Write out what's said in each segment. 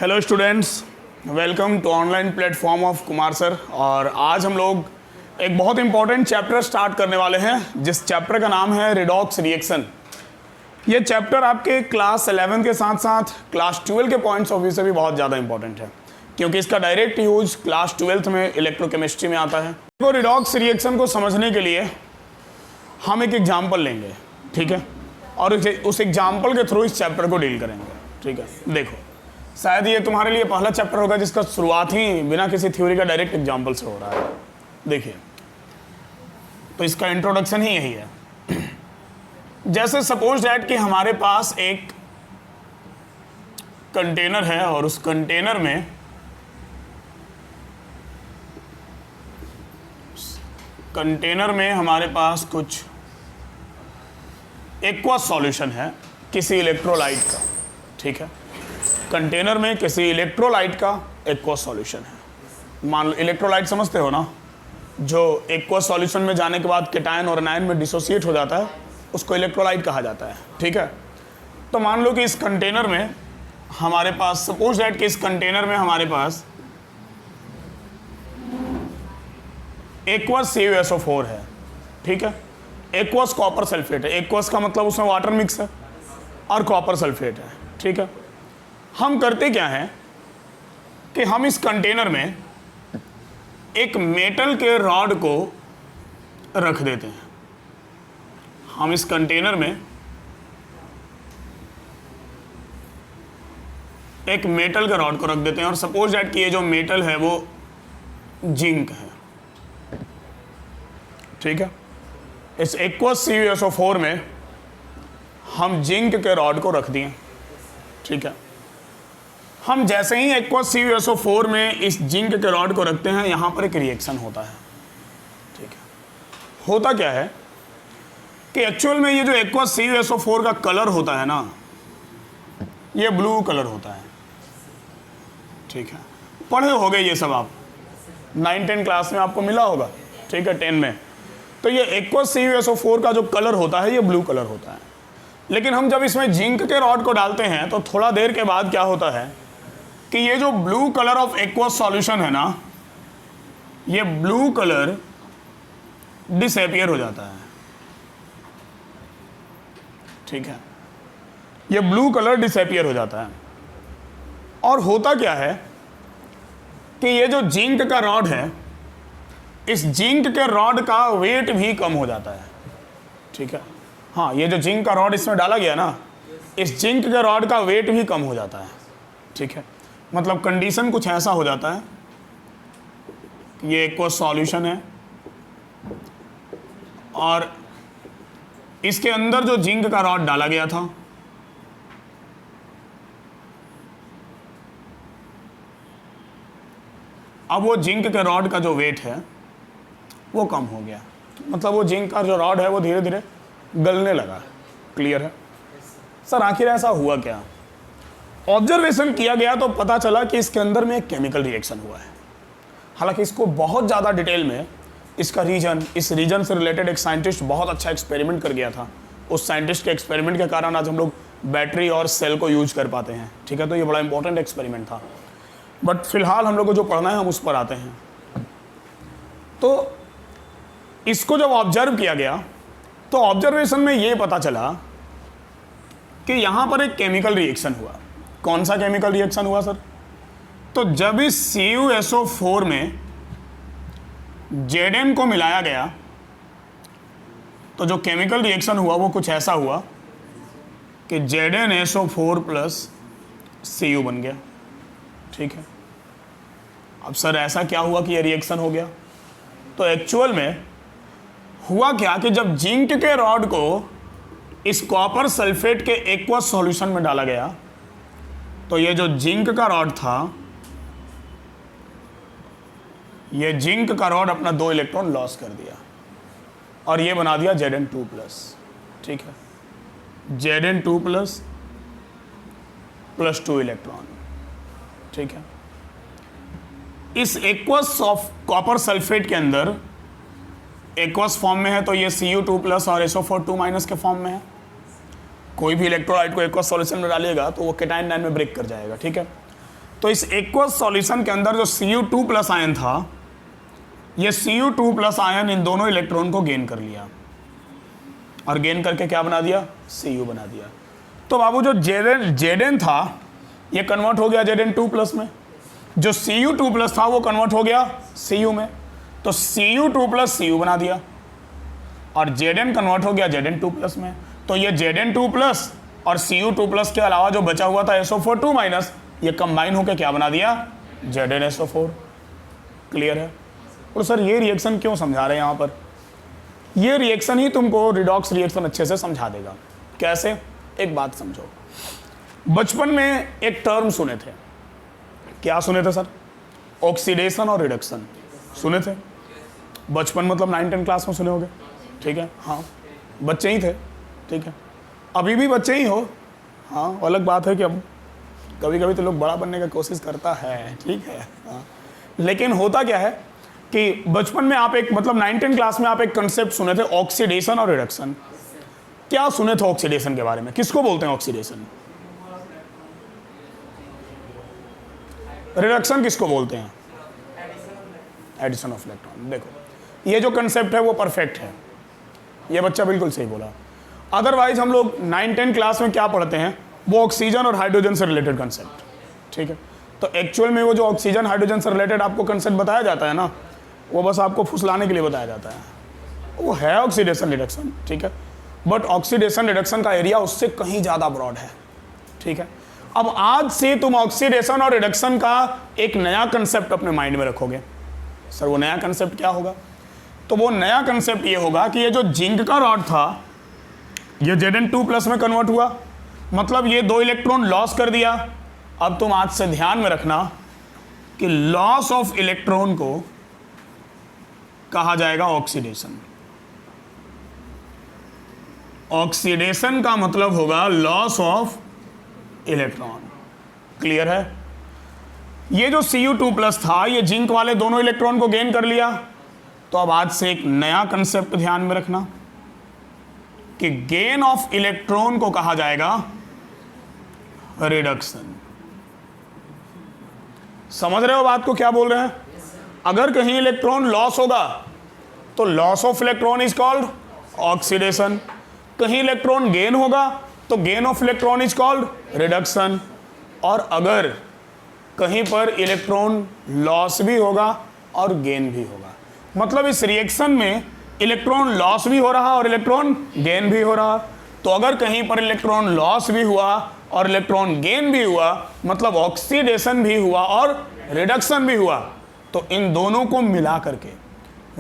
Hello students, welcome to online platform of Kumar sir. और आज हम लोग एक बहुत इंपॉर्टेंट चैप्टर स्टार्ट करने वाले हैं, जिस चैप्टर का नाम है रिडॉक्स रिएक्शन। ये चैप्टर आपके क्लास 11 के साथ साथ क्लास 12 के पॉइंट्स ऑफ व्यू से भी बहुत ज़्यादा इंपॉर्टेंट है, क्योंकि इसका डायरेक्ट यूज क्लास 12th में इलेक्ट्रोकेमिस्ट्री में आता है। तो रिडॉक्स रिएक्शन को समझने के लिए हम एक एग्जाम्पल लेंगे, ठीक है, और उस एग्जाम्पल के थ्रू इस चैप्टर को डील करेंगे, ठीक है। देखो, शायद ये तुम्हारे लिए पहला चैप्टर होगा जिसका शुरुआत ही बिना किसी थ्योरी का डायरेक्ट एग्जाम्पल से हो रहा है। देखिए, तो इसका इंट्रोडक्शन ही यही है। जैसे सपोज दैट कि हमारे पास एक कंटेनर है और उस कंटेनर में हमारे पास कुछ एक्वस सॉल्यूशन है किसी इलेक्ट्रोलाइट का, ठीक है। कंटेनर में किसी इलेक्ट्रोलाइट का एक्वस सॉल्यूशन है। मान लो इलेक्ट्रोलाइट समझते हो ना, जो एक्वस सॉल्यूशन में जाने के बाद केटायन और एनायन में डिसोसिएट हो जाता है, उसको इलेक्ट्रोलाइट कहा जाता है, ठीक है। तो मान लो कि इस कंटेनर में हमारे पास, सपोज दैट कि इस कंटेनर में हमारे पास एक्वस CuSO4 है, ठीक है। एक्वस कॉपर सल्फेट है। एक्वस का मतलब उसमें वाटर मिक्स है और कॉपर सल्फेट है, ठीक है। हम करते क्या हैं कि हम इस कंटेनर में एक मेटल के रॉड को रख देते हैं। हम इस कंटेनर में एक मेटल के रॉड को रख देते हैं और सपोज दैट कि ये जो मेटल है वो जिंक है, ठीक है। इस एक्वस CuSO4 में हम जिंक के रॉड को रख दिए, ठीक है। हम जैसे ही एक्वस CuSO4 में इस जिंक के रॉड को रखते हैं, यहाँ पर एक रिएक्शन होता है, ठीक है। होता क्या है कि एक्चुअल में ये जो एक्वस CuSO4 का कलर होता है ना, ये ब्लू कलर होता है, ठीक है। पढ़े हो गए ये सब, आप 9-10 क्लास में आपको मिला होगा, ठीक है, 10 में। तो ये एक्वस CuSO4 का जो कलर होता है, ये ब्लू कलर होता है। लेकिन हम जब इसमें जिंक के रॉड को डालते हैं तो थोड़ा देर के बाद क्या होता है कि ये जो blue colour of aqueous solution है ना, ये ब्लू कलर डिसअपीयर हो जाता है, ठीक है। ये ब्लू कलर डिसअपीयर हो जाता है। और होता क्या है कि ये जो जिंक का रॉड है, इस जिंक के रॉड का वेट भी कम हो जाता है, ठीक है। हाँ, ये जो जिंक का रॉड इसमें डाला गया ना, इस जिंक के रॉड का वेट भी कम हो जाता है, ठीक है। मतलब कंडीशन कुछ ऐसा हो जाता है कि ये एक्वस सॉल्यूशन है और इसके अंदर जो जिंक का रॉड डाला गया था, अब वो जिंक के रॉड का जो वेट है वो कम हो गया। मतलब वो जिंक का जो रॉड है वो धीरे धीरे गलने लगा। क्लियर है सर? आखिर ऐसा हुआ क्या? ऑब्जर्वेशन किया गया तो पता चला कि इसके अंदर में एक केमिकल रिएक्शन हुआ है। हालांकि इसको बहुत ज़्यादा डिटेल में इसका इस रीजन से रिलेटेड एक साइंटिस्ट बहुत अच्छा एक्सपेरिमेंट कर गया था। उस साइंटिस्ट के एक्सपेरिमेंट के कारण आज हम लोग बैटरी और सेल को यूज कर पाते हैं, ठीक है। तो ये बड़ा इंपॉर्टेंट एक्सपेरिमेंट था। बट फिलहाल हम लोग को जो पढ़ना है हम उस पर आते हैं। तो इसको जब ऑब्जर्व किया गया तो ऑब्जर्वेशन में ये पता चला कि यहाँ पर एक केमिकल रिएक्शन हुआ। कौन सा केमिकल रिएक्शन हुआ सर? तो जब इस CuSO4 में Zn को मिलाया गया तो जो केमिकल रिएक्शन हुआ वो कुछ ऐसा हुआ कि ZnSO4 प्लस Cu बन गया, ठीक है। अब सर ऐसा क्या हुआ कि ये रिएक्शन हो गया? तो एक्चुअल में हुआ क्या कि जब जिंक के रॉड को इस कॉपर सल्फेट के एक्वस सॉल्यूशन में डाला गया तो ये जो जिंक का रॉड था, ये जिंक का रॉड अपना 2 इलेक्ट्रॉन लॉस कर दिया और ये बना दिया Zn2 प्लस, ठीक है। Zn2 प्लस +2 इलेक्ट्रॉन, ठीक है। इस एक्वस ऑफ कॉपर सल्फेट के अंदर एक्वस फॉर्म में है तो ये Cu2 प्लस और SO4 2 माइनस के फॉर्म में है। कोई भी इलेक्ट्रोलाइट को एक्वस सॉल्यूशन में डालेगा तो वो केटायन आयन में ब्रेक कर जाएगा, ठीक है। तो इस एक्वस सॉल्यूशन के अंदर जो Cu2 प्लस आयन था, ये Cu2 प्लस आयन इन दोनों इलेक्ट्रॉन को गेन कर लिया और गेन करके क्या बना दिया, Cu बना दिया। तो बाबू जो Zn था ये कन्वर्ट हो गया Zn2 प्लस में, जो Cu2 प्लस था वो कन्वर्ट हो गया Cu में, तो Cu2 प्लस Cu बना दिया और Zn कन्वर्ट हो गया Zn2 प्लस में। तो ये Zn2 प्लस और Cu2 प्लस के अलावा जो बचा हुआ था SO4 माइनस, ये कंबाइन होकर क्या बना दिया, ZnSO4। क्लियर है? और सर ये रिएक्शन क्यों समझा रहे हैं यहाँ पर? ये रिएक्शन ही तुमको रिडॉक्स रिएक्शन अच्छे से समझा देगा। कैसे? एक बात समझो, बचपन में एक टर्म सुने थे। क्या सुने थे सर? ऑक्सीडेशन और रिडक्शन सुने थे। बचपन मतलब 9-10 क्लास में सुने होंगे, ठीक है? हाँ, बच्चे ही थे, ठीक है? अभी भी बच्चे ही हो, हाँ, अलग बात है कि अब कभी कभी तो लोग बड़ा बनने की कोशिश करता है, ठीक है? हाँ, लेकिन होता क्या है कि बचपन में आप एक मतलब 9-10 क्लास में आप एक कंसेप्ट सुने थे, ऑक्सीडेशन और रिडक्शन। क्या सुने थे ऑक्सीडेशन के बारे में? किसको बोलते हैं ऑक्सीडेशन? रिडक्शन किसको बोलते हैं? Addition of electron. देखो ये जो कंसेप्ट है वो परफेक्ट है, ये बच्चा बिल्कुल सही बोला। अदरवाइज हम लोग 9-10 क्लास में क्या पढ़ते हैं, वो ऑक्सीजन और हाइड्रोजन से रिलेटेड कंसेप्ट, ठीक है? तो एक्चुअल में वो जो ऑक्सीजन हाइड्रोजन से रिलेटेड आपको कंसेप्ट बताया जाता है ना, वो बस आपको फुसलाने के लिए बताया जाता है। वो है ऑक्सीडेशन रिडक्शन, ठीक है? बट ऑक्सीडेशन रिडक्शन का एरिया उससे कहीं ज़्यादा ब्रॉड है, ठीक है? अब आज से तुम ऑक्सीडेशन और रिडक्शन का एक नया कंसेप्ट अपने माइंड में रखोगे। सर वो नया कंसेप्ट क्या होगा? तो वो नया कंसेप्ट ये होगा कि ये जो जिंक का रॉड था ये Zn2 प्लस में कन्वर्ट हुआ, मतलब ये 2 इलेक्ट्रॉन लॉस कर दिया। अब तुम आज से ध्यान में रखना कि लॉस ऑफ इलेक्ट्रॉन को कहा जाएगा ऑक्सीडेशन। ऑक्सीडेशन का मतलब होगा लॉस ऑफ इलेक्ट्रॉन। क्लियर है? ये जो Cu2 प्लस था ये जिंक वाले दोनों इलेक्ट्रॉन को गेन कर लिया। तो अब आज से एक नया कंसेप्ट ध्यान में रखना कि गेन ऑफ इलेक्ट्रॉन को कहा जाएगा रिडक्शन। समझ रहे हो बात को? क्या बोल रहे हैं? अगर कहीं इलेक्ट्रॉन लॉस होगा तो loss of electron is called oxidation, कहीं इलेक्ट्रॉन गेन होगा तो gain of electron is called reduction, और अगर कहीं पर इलेक्ट्रॉन लॉस भी होगा और गेन भी होगा, मतलब इस रिएक्शन में इलेक्ट्रॉन लॉस भी हो रहा और इलेक्ट्रॉन गेन भी हो रहा। तो अगर कहीं पर इलेक्ट्रॉन लॉस भी हुआ और इलेक्ट्रॉन गेन भी हुआ, मतलब ऑक्सीडेशन भी हुआ और रिडक्शन भी हुआ, तो इन दोनों को मिला करके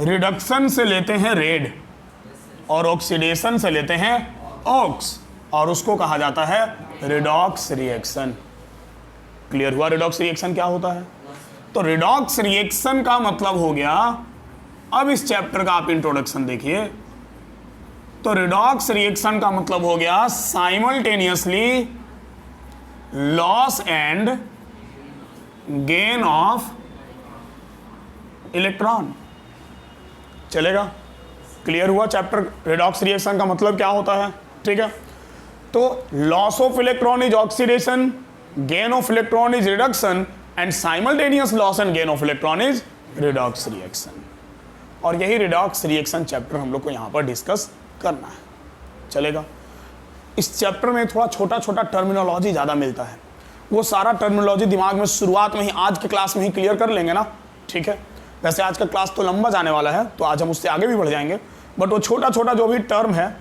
रिडक्शन से लेते हैं रेड और ऑक्सीडेशन से लेते हैं ऑक्स, और उसको कहा जाता है रिडॉक्स रिएक्शन। क्लियर हुआ रिडॉक्स रिएक्शन क्या होता है? तो रिडॉक्स रिएक्शन का मतलब हो गया, अब इस चैप्टर का आप इंट्रोडक्शन देखिए, तो रिडॉक्स रिएक्शन का मतलब हो गया simultaneously loss and gain of electron. चलेगा? क्लियर हुआ चैप्टर? रिडॉक्स रिएक्शन का मतलब क्या होता है, ठीक है? तो loss of electron is oxidation, gain of electron is reduction, and simultaneous loss and gain of electron is redox reaction. और यही रिडॉक्स रिएक्शन चैप्टर हम लोग को यहाँ पर डिस्कस करना है। चलेगा? इस चैप्टर में थोड़ा छोटा छोटा टर्मिनोलॉजी ज़्यादा मिलता है, वो सारा टर्मिनोलॉजी दिमाग में शुरुआत में ही आज के क्लास में ही क्लियर कर लेंगे ना, ठीक है? वैसे आज का क्लास तो लंबा जाने वाला है, तो आज हम उससे आगे भी बढ़ जाएंगे, बट वो छोटा छोटा जो भी टर्म है,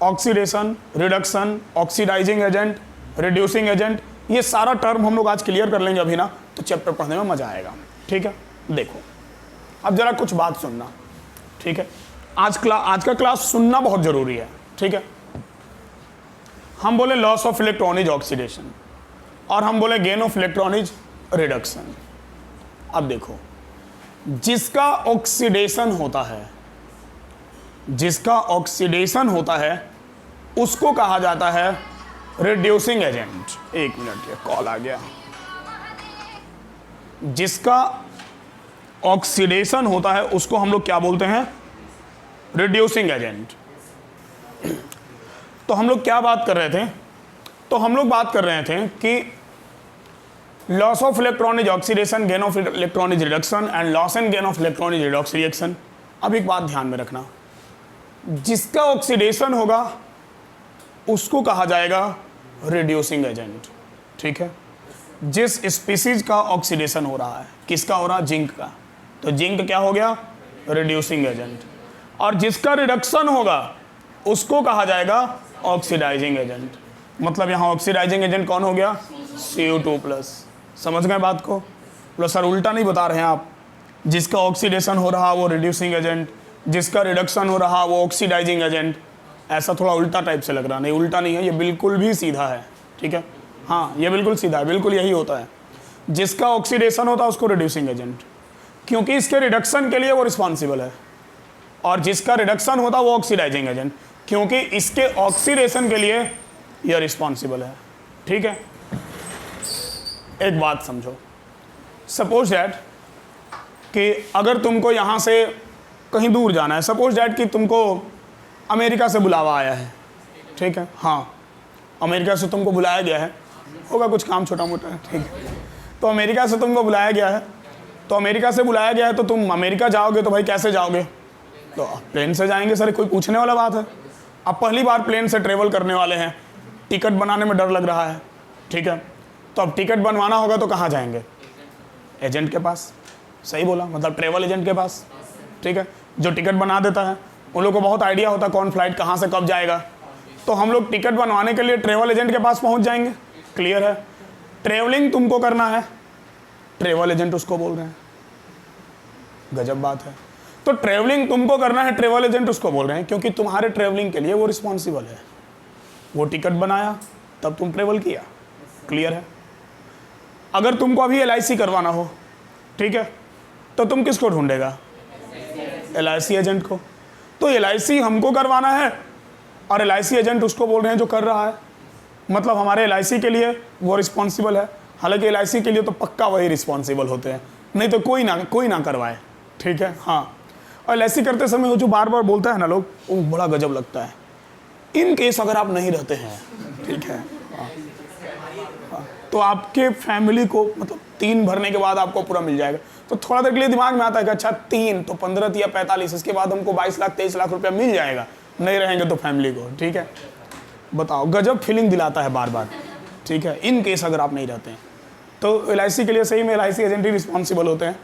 oxidation, reduction, oxidising agent, reducing agent, ये सारा टर्म हम लोग आज क्लियर कर लेंगे अभी ना, तो चैप्टर पढ़ने में मजा आएगा, ठीक है? देखो अब जरा कुछ बात सुनना, ठीक है? आज का क्लास सुनना बहुत जरूरी है, ठीक है? हम बोले loss of electron is oxidation और हम बोले gain of electron is reduction. अब देखो, जिसका ऑक्सीडेशन होता है उसको कहा जाता है रिड्यूसिंग एजेंट। एक मिनट, ये कॉल आ गया। जिसका ऑक्सीडेशन होता है उसको हम लोग क्या बोलते हैं? Reducing agent. तो हम लोग क्या बात कर रहे थे? तो हम लोग बात कर रहे थे कि loss of electron is oxidation, gain of electron is reduction, and loss and gain of electron is redox reaction. अब एक बात ध्यान में रखना, जिसका ऑक्सीडेशन होगा उसको कहा जाएगा रिड्यूसिंग एजेंट। ठीक है, जिस स्पीसीज का ऑक्सीडेशन हो रहा है, किसका हो रहा है? जिंक का, तो जिंक क्या हो गया? Reducing agent. और जिसका रिडक्शन होगा उसको कहा जाएगा ऑक्सीडाइजिंग एजेंट। मतलब यहाँ ऑक्सीडाइजिंग एजेंट कौन हो गया? CO2+। समझ गए बात को? बोलो सर उल्टा नहीं बता रहे हैं आप, जिसका ऑक्सीडेशन हो रहा वो रिड्यूसिंग एजेंट, जिसका रिडक्शन हो रहा वो ऑक्सीडाइजिंग एजेंट। ऐसा थोड़ा उल्टा टाइप से लग रहा, नहीं उल्टा नहीं है, ये बिल्कुल भी सीधा है। ठीक है, हाँ ये बिल्कुल सीधा है, बिल्कुल यही होता है। जिसका ऑक्सीडेशन होता है उसको रिड्यूसिंग एजेंट, क्योंकि इसके रिडक्शन के लिए वो रिस्पॉन्सिबल है, और जिसका रिडक्शन होता है वो ऑक्सीडाइजिंग एजेंट, क्योंकि इसके ऑक्सीडेशन के लिए यह रिस्पॉन्सिबल है। ठीक है, एक बात समझो, सपोज दैट कि अगर तुमको यहाँ से कहीं दूर जाना है, सपोज दैट कि तुमको अमेरिका से बुलावा आया है। ठीक है, हाँ अमेरिका से तुमको बुलाया गया है, होगा कुछ काम छोटा मोटा है। ठीक है, तो अमेरिका से तुमको बुलाया गया है, तो अमेरिका से बुलाया गया है तो तुम अमेरिका जाओगे तो भाई कैसे जाओगे? तो प्लेन से जाएंगे। सर कोई पूछने वाला बात है? अब पहली बार प्लेन से ट्रेवल करने वाले हैं, टिकट बनाने में डर लग रहा है। ठीक है, तो अब टिकट बनवाना होगा तो कहाँ जाएंगे? एजेंट के पास। सही बोला, मतलब ट्रेवल एजेंट के पास। ठीक है, जो टिकट बना देता है, उन लोगों को बहुत आइडिया होता है कौन फ्लाइट कहाँ से कब जाएगा, तो हम लोग टिकट बनवाने के लिए ट्रेवल एजेंट के पास पहुँच जाएंगे। क्लियर है? ट्रेवलिंग तुमको करना है, ट्रेवल एजेंट उसको बोल रहे हैं। गजब बात है। तो ट्रेवलिंग तुमको करना है, ट्रेवल एजेंट उसको बोल रहे हैं, क्योंकि तुम्हारे ट्रेवलिंग के लिए वो रिस्पॉन्सिबल है। वो टिकट बनाया तब तुम ट्रेवल किया। क्लियर है? अगर तुमको अभी LIC करवाना हो, ठीक है, तो तुम किसको ढूंढेगा? LIC एजेंट को। तो LIC हमको करवाना है और LIC एजेंट उसको बोल रहे हैं जो कर रहा है, मतलब हमारे LIC के लिए वो रिस्पॉन्सिबल है। हालांकि LIC के लिए तो पक्का वही रिस्पॉन्सिबल होते हैं, नहीं तो कोई ना करवाए। ठीक है, हाँ। और LIC करते समय वो जो बार बार बोलता है ना लोग, वो बड़ा गजब लगता है। इन केस अगर आप नहीं रहते हैं, ठीक है, हाँ, तो आपके फैमिली को मतलब 3 भरने के बाद आपको पूरा मिल जाएगा। तो थोड़ा देर के लिए दिमाग में आता है कि अच्छा 3 तो 15 या 45, इसके बाद हमको 22 लाख 23 लाख रुपया मिल जाएगा, नहीं रहेंगे तो फैमिली को। ठीक है, बताओ, गजब फीलिंग दिलाता है बार बार। ठीक है, इन केस अगर आप नहीं रहते हैं तो LIC के लिए सही में LIC एजेंट ही रिस्पॉन्सिबल होते हैं।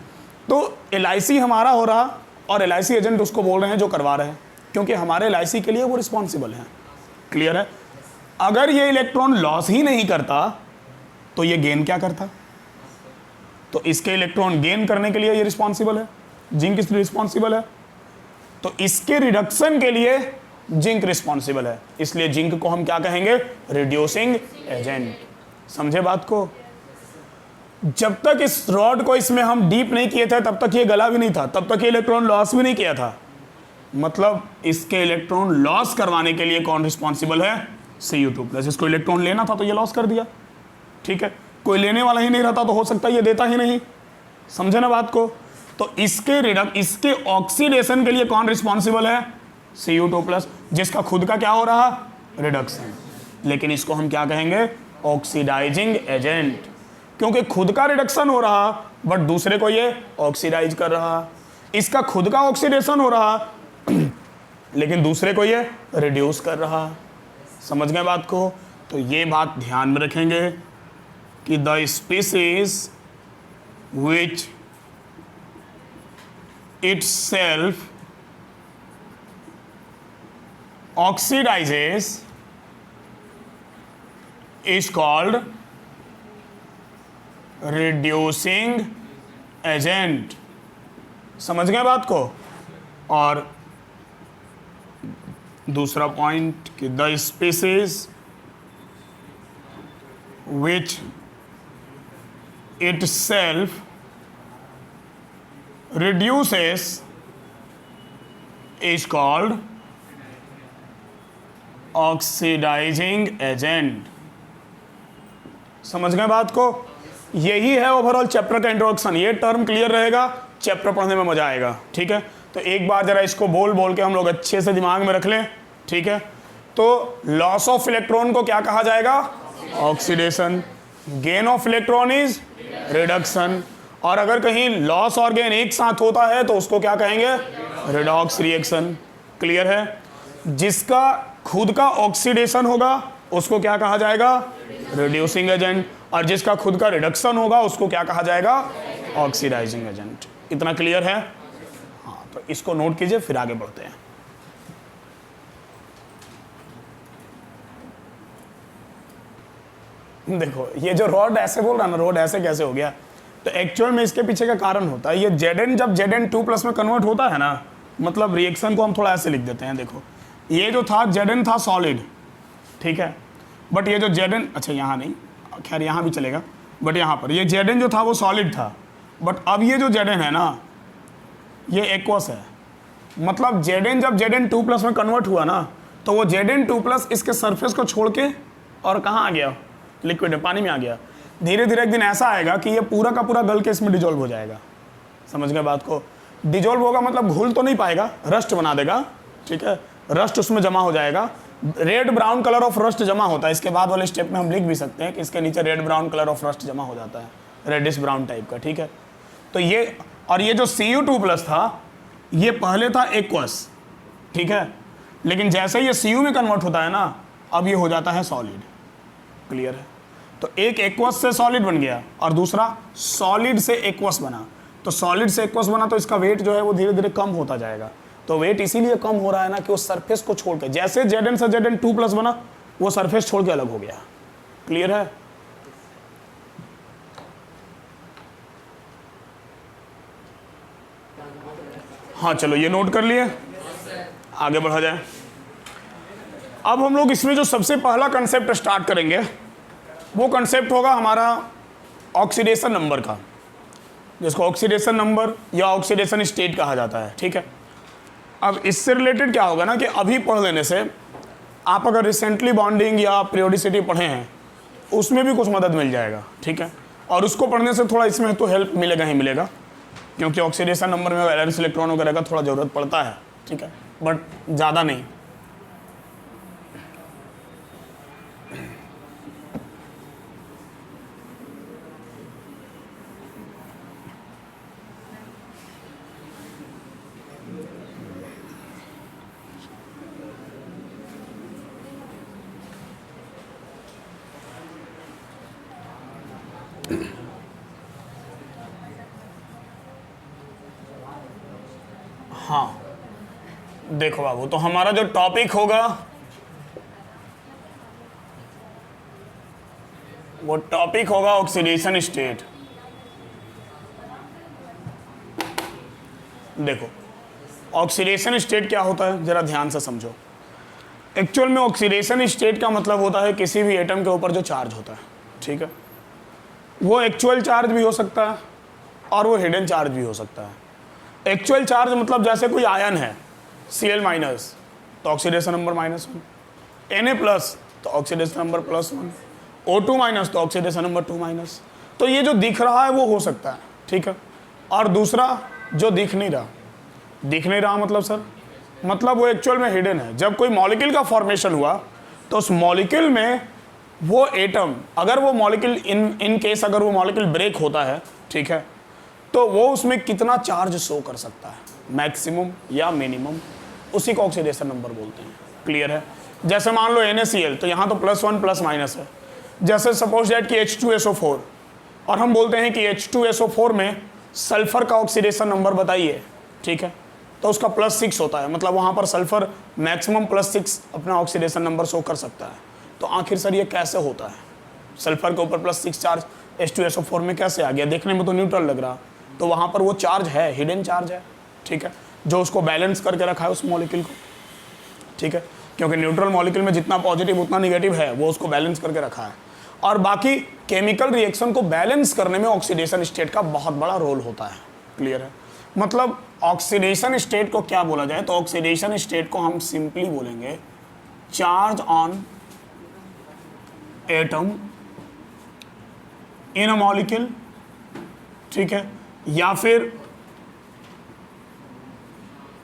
तो LIC हमारा हो रहा और LIC एजेंट उसको बोल रहे हैं जो करवा रहे हैं, क्योंकि हमारे LIC के लिए वो रिस्पॉन्सिबल हैं। क्लियर है? अगर ये इलेक्ट्रॉन लॉस ही नहीं करता तो ये गेन क्या करता? तो इसके इलेक्ट्रॉन गेन करने के लिए ये रिस्पॉन्सिबल है, जिंक इसलिए रिस्पॉन्सिबल है, तो इसके रिडक्शन के लिए जिंक रिस्पॉन्सिबल है, इसलिए जिंक को हम क्या कहेंगे? Reducing agent. समझे बात को? जब तक इस रॉड को इसमें हम डीप नहीं किए थे तब तक ये गला भी नहीं था, तब तक ये इलेक्ट्रॉन लॉस भी नहीं किया था। मतलब इसके इलेक्ट्रॉन लॉस करवाने के लिए कौन रिस्पॉन्सिबल है? Cu2+। इसको इलेक्ट्रॉन लेना था तो ये लॉस कर दिया। ठीक है, कोई लेने वाला ही नहीं रहता तो हो सकता है ये देता ही नहीं। समझे ना बात को? तो इसके ऑक्सीडेशन के लिए कौन रिस्पॉन्सिबल है? Cu2+, जिसका खुद का क्या हो रहा? रिडक्शन। लेकिन इसको हम क्या कहेंगे? ऑक्सीडाइजिंग एजेंट, क्योंकि खुद का रिडक्शन हो रहा बट दूसरे को ये ऑक्सीडाइज कर रहा। इसका खुद का ऑक्सीडेशन हो रहा लेकिन दूसरे को ये रिड्यूस कर रहा। समझ गए बात को? तो ये बात ध्यान में रखेंगे कि the species which itself oxidizes is called reducing agent। समझ गए बात को? और दूसरा पॉइंट कि the species which itself reduces is called oxidizing agent। समझ गए बात को? यही है ओवरऑल चैप्टर का इंट्रोडक्शन। ये टर्म क्लियर रहेगा, चैप्टर पढ़ने में मजा आएगा। ठीक है, तो एक बार जरा इसको बोल बोल के हम लोग अच्छे से दिमाग में रख लें। ठीक है, तो लॉस ऑफ इलेक्ट्रॉन को क्या कहा जाएगा? Oxidation. Gain of electron is reduction, और अगर कहीं लॉस और गेन एक साथ होता है तो उसको क्या कहेंगे, रिडॉक्स रिएक्शन। क्लियर है? जिसका खुद का ऑक्सीडेशन होगा उसको क्या कहा जाएगा, रिड्यूसिंग एजेंट, और जिसका खुद का रिडक्शन होगा उसको क्या कहा जाएगा, ऑक्सीडाइजिंग एजेंट। इतना क्लियर है? हाँ, तो इसको नोट कीजिए, फिर आगे बढ़ते हैं। देखो ये जो रॉड ऐसे बोल रहा ना, रॉड ऐसे कैसे हो गया, तो एक्चुअल में इसके पीछे का कारण होता है ये Zn जब Zn2+ में कन्वर्ट होता है ना, मतलब रिएक्शन को हम थोड़ा ऐसे लिख देते हैं। देखो ये जो था Zn था सॉलिड, ठीक है, बट ये जो Zn, अच्छा यहाँ नहीं, खैर यहाँ भी चलेगा, बट यहाँ पर ये Zn जो था वो सॉलिड था, बट अब ये जो Zn है ना ये एक्वस है। मतलब Zn जब Zn2+ में कन्वर्ट हुआ ना, तो वो Zn2+ इसके सरफेस को छोड़ के और कहाँ आ गया, लिक्विड में, पानी में आ गया। धीरे धीरे एक दिन ऐसा आएगा कि ये पूरा का पूरा गल के इसमें डिजोल्व हो जाएगा। समझ गए बात को? डिजोल्व होगा मतलब घुल तो नहीं पाएगा, रस्ट बना देगा, ठीक है, रस्ट उसमें जमा हो जाएगा। Red brown colour of rust जमा होता है। इसके बाद वाले स्टेप में हम लिख भी सकते हैं कि इसके नीचे red brown colour of rust जमा हो जाता है, रेडिश ब्राउन टाइप का, ठीक है। तो ये, और ये जो Cu2+ था ये पहले था एक्वस, ठीक है, लेकिन जैसे ये Cu में कन्वर्ट होता है ना, अब ये हो जाता है सॉलिड। क्लियर है? तो एक एक्वस से सॉलिड बन गया और दूसरा सॉलिड से एक्वस बना। तो सॉलिड से एक्वस बना तो इसका वेट जो है वो धीरे धीरे कम होता जाएगा। तो वेट इसीलिए कम हो रहा है ना कि वो सरफेस को छोड़ के, जैसे Zn से Zn2+ बना वो सरफेस छोड़ के अलग हो गया। क्लियर है? हाँ चलो ये नोट कर लिए, आगे बढ़ा जाए। अब हम लोग इसमें जो सबसे पहला कंसेप्ट स्टार्ट करेंगे वो कंसेप्ट होगा हमारा ऑक्सीडेशन नंबर का, जिसको ऑक्सीडेशन नंबर या ऑक्सीडेशन स्टेट कहा जाता है, ठीक है। अब इससे रिलेटेड क्या होगा ना कि अभी पढ़ लेने से आप अगर रिसेंटली बॉन्डिंग या पीरियोडिसिटी पढ़े हैं उसमें भी कुछ मदद मिल जाएगा, ठीक है। और उसको पढ़ने से थोड़ा इसमें तो हेल्प मिलेगा ही मिलेगा, क्योंकि ऑक्सीडेशन नंबर में वैलेंस इलेक्ट्रॉन वगैरह का थोड़ा ज़रूरत पड़ता है, ठीक है, बट ज़्यादा नहीं। हाँ देखो बाबू, तो हमारा जो टॉपिक होगा वो टॉपिक होगा ऑक्सीडेशन स्टेट। देखो ऑक्सीडेशन स्टेट क्या होता है जरा ध्यान से समझो। एक्चुअल में ऑक्सीडेशन स्टेट का मतलब होता है किसी भी एटम के ऊपर जो चार्ज होता है, ठीक है, वो एक्चुअल चार्ज भी हो सकता है और वो हिडन चार्ज भी हो सकता है। एक्चुअल चार्ज मतलब जैसे कोई आयन है Cl- तो ऑक्सीडेशन नंबर -1, Na+ तो ऑक्सीडेशन नंबर +1, O2- तो ऑक्सीडेशन नंबर 2-। तो ये जो दिख रहा है वो हो सकता है, ठीक है। और दूसरा जो दिख नहीं रहा मतलब सर, मतलब वो एक्चुअल में हिडन है। जब कोई मॉलिक्यूल का फॉर्मेशन हुआ तो उस मॉलिक्यूल में वो एटम, अगर वो मॉलिक्यूल इन केस अगर वो मॉलिक्यूल ब्रेक होता है, ठीक है, तो वो उसमें कितना चार्ज शो कर सकता है, मैक्सिमम या मिनिमम, उसी को ऑक्सीडेशन नंबर बोलते हैं। क्लियर है? जैसे मान लो NaCl, तो यहाँ तो +1 +- है। जैसे सपोज दैट कि H2SO4, और हम बोलते हैं कि H2SO4 में सल्फर का ऑक्सीडेशन नंबर बताइए, ठीक है, तो उसका +6 होता है, मतलब वहाँ पर सल्फर मैक्सिमम +6 अपना ऑक्सीडेशन नंबर शो कर सकता है। तो आखिर सर ये कैसे होता है, सल्फर के ऊपर +6 चार्ज H2SO4 में कैसे आ गया? देखने में तो न्यूट्रल लग रहा, तो वहाँ पर वो चार्ज है, हिडन चार्ज है, ठीक है, जो उसको बैलेंस करके रखा है उस मॉलिक्यूल को, ठीक है, क्योंकि न्यूट्रल मॉलिक्यूल में जितना पॉजिटिव उतना निगेटिव है वो उसको बैलेंस करके रखा है। और बाकी केमिकल रिएक्शन को बैलेंस करने में ऑक्सीडेशन स्टेट का बहुत बड़ा रोल होता है। क्लियर है? मतलब ऑक्सीडेशन स्टेट को क्या बोला जाए, तो ऑक्सीडेशन स्टेट को हम सिंपली बोलेंगे charge on atom in a molecule, ठीक है, या फिर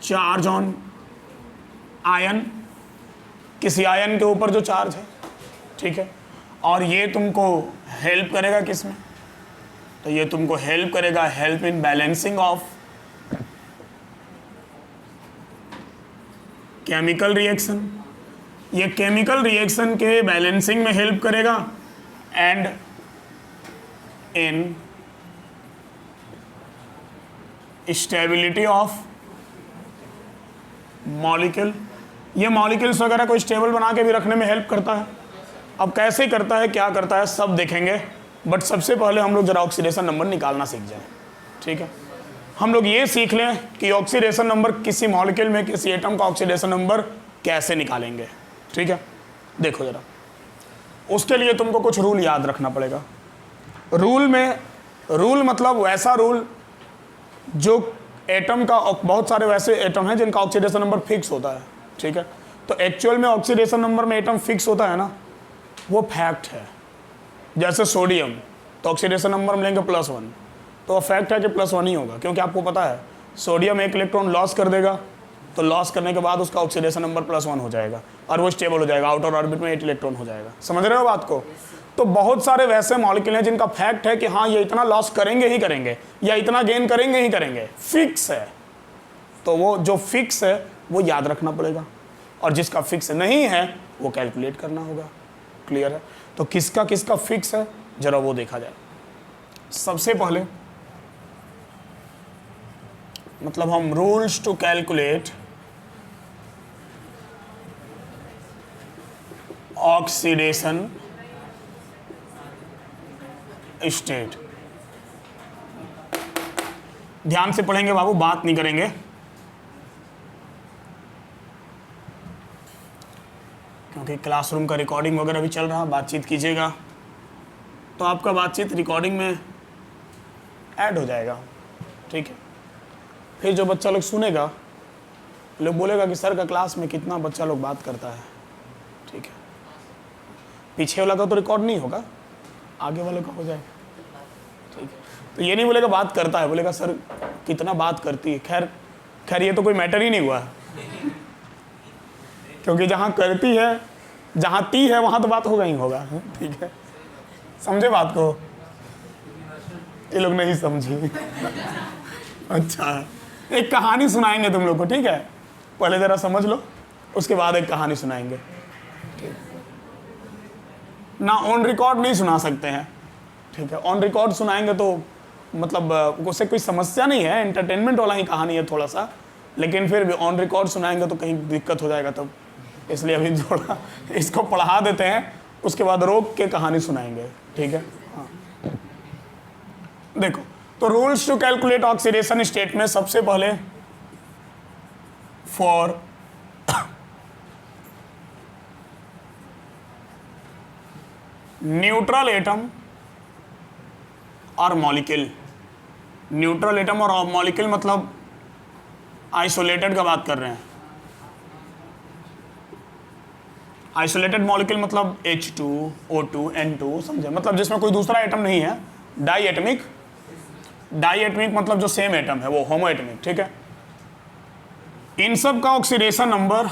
चार्ज ऑन आयन, किसी आयन के ऊपर जो चार्ज है, ठीक है। और ये तुमको हेल्प करेगा किस में? तो ये तुमको हेल्प करेगा, help in balancing of chemical reaction. ये केमिकल रिएक्शन के बैलेंसिंग में हेल्प करेगा and in stability of molecule. ये मॉलिक्यूल्स वगैरह को स्टेबल बना के भी रखने में हेल्प करता है। अब कैसे करता है, क्या करता है, सब देखेंगे, बट सबसे पहले हम लोग जरा ऑक्सीडेशन नंबर निकालना सीख जाए। ठीक है, हम लोग ये सीख लें कि ऑक्सीडेशन नंबर किसी मॉलिक्यूल में, किसी एटम का ऑक्सीडेशन नंबर कैसे निकालेंगे। ठीक है, देखो जरा, उसके लिए तुमको कुछ रूल याद रखना पड़ेगा। रूल मतलब वैसा रूल जो एटम का, बहुत सारे वैसे एटम हैं जिनका ऑक्सीडेशन नंबर फिक्स होता है। ठीक है, तो एक्चुअल में ऑक्सीडेशन नंबर में एटम फिक्स होता है ना, वो फैक्ट है। जैसे सोडियम, तो ऑक्सीडेशन नंबर मिलेंगे +1, तो फैक्ट है कि +1 ही होगा, क्योंकि आपको पता है सोडियम एक इलेक्ट्रॉन लॉस कर देगा, तो लॉस करने के बाद उसका ऑक्सीडेशन नंबर +1 हो जाएगा और वो स्टेबल हो जाएगा, आउटर ऑर्बिट में 8 इलेक्ट्रॉन हो जाएगा। समझ रहे हो बात को? तो बहुत सारे वैसे मॉलिक्यूल हैं जिनका फैक्ट है कि हाँ ये इतना लॉस करेंगे ही करेंगे, या इतना गेन करेंगे ही करेंगे, फिक्स है। तो वो जो फिक्स है वो याद रखना पड़ेगा, और जिसका फिक्स नहीं है वो कैलकुलेट करना होगा। क्लियर है? तो किसका किसका फिक्स है जरा वो देखा जाए। सबसे पहले मतलब हम rules to calculate oxidation state, ध्यान से पढ़ेंगे बाबू, बात नहीं करेंगे। क्योंकि क्लासरूम का रिकॉर्डिंग वगैरह भी चल रहा, बातचीत कीजिएगा तो आपका बातचीत रिकॉर्डिंग में ऐड हो जाएगा। ठीक है, फिर जो बच्चा लोग सुनेगा, लोग बोलेगा कि सर का क्लास में कितना बच्चा लोग बात करता है। ठीक है, पीछे वाला का तो रिकॉर्ड नहीं होगा, आगे वाले का हो जाएगा। ठीक है, तो ये नहीं बोलेगा बात करता है, बोलेगा सर कितना बात करती है। खैर ये तो कोई मैटर ही नहीं हुआ, क्योंकि जहाँ करती है, जहाँ ती है वहाँ तो बात होगा ही होगा। ठीक है, समझे बात को? ये लोग नहीं समझी। अच्छा, एक कहानी सुनाएंगे तुम लोग को। ठीक है, पहले जरा समझ लो, उसके बाद एक कहानी सुनाएंगे। ना ऑन रिकॉर्ड नहीं सुना सकते हैं। ठीक है, ऑन रिकॉर्ड सुनाएंगे तो मतलब उससे कोई समस्या नहीं है, एंटरटेनमेंट वाला ही कहानी है थोड़ा सा, लेकिन फिर भी ऑन रिकॉर्ड सुनाएंगे तो कहीं दिक्कत हो जाएगा तब, इसलिए अभी थोड़ा इसको पढ़ा देते हैं, उसके बाद रोक के कहानी सुनाएंगे। ठीक है, हाँ देखो, तो rules to calculate oxidation state में सबसे पहले फॉर न्यूट्रल एटम और मॉलिक्यूल, न्यूट्रल एटम और मॉलिक्यूल मतलब आइसोलेटेड का बात कर रहे हैं। आइसोलेटेड मॉलिक्यूल मतलब H2O2 N2, समझे? मतलब जिसमें कोई दूसरा एटम नहीं है। डाई एटमिक मतलब जो सेम एटम है वो होमो एटमिक। ठीक है, इन सब का ऑक्सीडेशन नंबर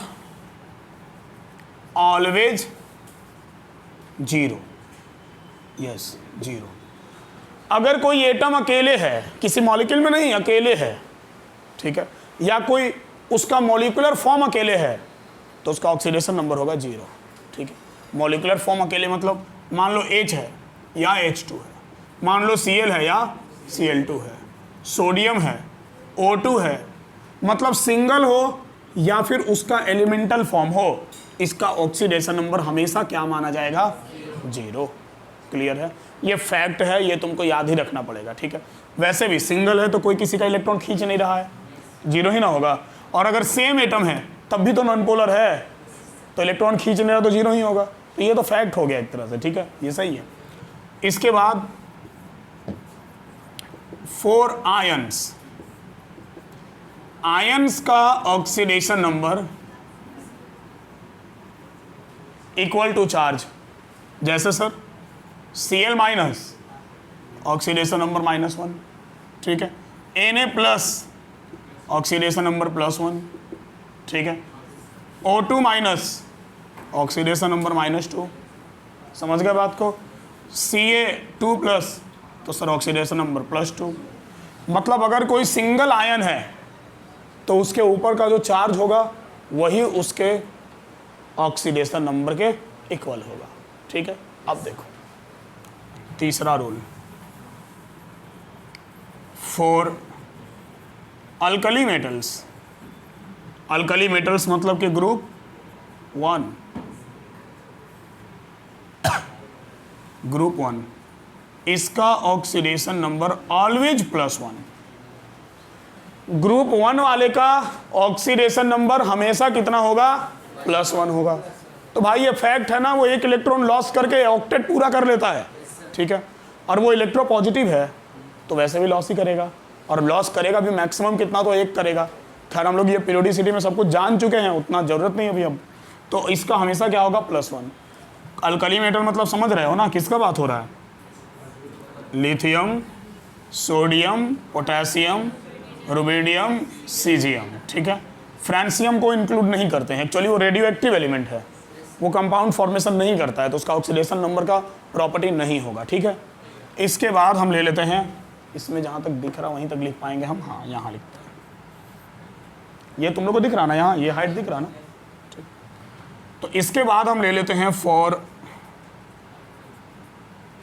ऑलवेज 0। यस, 0। अगर कोई एटम अकेले है, किसी मॉलिक्यूल में नहीं, अकेले है, ठीक है, या कोई उसका मॉलिक्यूलर फॉर्म अकेले है, तो उसका ऑक्सीडेशन नंबर होगा 0। ठीक है, मॉलिक्यूलर फॉर्म अकेले मतलब मान लो H है या H2 है, मान लो Cl है या Cl2 है, सोडियम है, O2 है, मतलब सिंगल हो या फिर उसका एलिमेंटल फॉर्म हो, इसका ऑक्सीडेशन नंबर हमेशा क्या माना जाएगा? 0। क्लियर है? ये फैक्ट है, ये तुमको याद ही रखना पड़ेगा। ठीक है, वैसे भी सिंगल है तो कोई किसी का इलेक्ट्रॉन खींच नहीं रहा है, 0 ही ना होगा। और अगर सेम एटम है तब भी तो नॉन पोलर है, तो इलेक्ट्रॉन खींच नहीं रहा तो 0 ही होगा। तो ये तो फैक्ट हो गया एक तरह से। ठीक है, ये सही है। इसके बाद फॉर आयंस, आयंस का oxidation number equal to charge. जैसे sir Cl minus, oxidation number -1। ठीक है, Na+ ऑक्सीडेशन नंबर +1। ठीक है, O2 माइनस, ऑक्सीडेशन नंबर -2। समझ गए बात को? Ca2+, तो सर ऑक्सीडेशन नंबर +2। मतलब अगर कोई सिंगल आयन है तो उसके ऊपर का जो चार्ज होगा वही उसके ऑक्सीडेशन नंबर के इक्वल होगा। ठीक है, अब देखो तीसरा rule, for alkali metals, alkali metals मतलब कि ग्रुप 1, ग्रुप 1, इसका ऑक्सीडेशन नंबर ऑलवेज +1। ग्रुप 1 वाले का ऑक्सीडेशन नंबर हमेशा कितना होगा? +1 होगा। तो भाई ये फैक्ट है ना, वो एक इलेक्ट्रॉन लॉस करके ऑक्टेट पूरा कर लेता है। ठीक है, और वो इलेक्ट्रो पॉजिटिव है तो वैसे भी लॉस ही करेगा, और लॉस करेगा भी मैक्सिमम कितना, तो 1 करेगा। खैर हम लोग ये पीरियोडिसिटी में सब कुछ जान चुके हैं, उतना ज़रूरत नहीं अभी अब। तो इसका हमेशा क्या होगा? +1। अल्कली मेटल मतलब समझ रहे हो ना किसका बात हो रहा है? Lithium, sodium, potassium, rubidium, caesium. ठीक है, फ्रांसियम को इंक्लूड नहीं करते हैं, एक्चुअली वो रेडियो एक्टिव एलिमेंट है, वो कंपाउंड फॉर्मेशन नहीं करता है, तो उसका ऑक्सीडेशन नंबर का प्रॉपर्टी नहीं होगा। ठीक है, इसके बाद हम ले लेते हैं, इसमें जहाँ तक दिख रहा वहीं तक लिख पाएंगे हम। हाँ, यहाँ लिखते हैं, ये तुम लोग को दिख रहा ना, यहाँ ये हाइट दिख रहा ना। ठीक, तो इसके बाद हम ले लेते हैं फॉर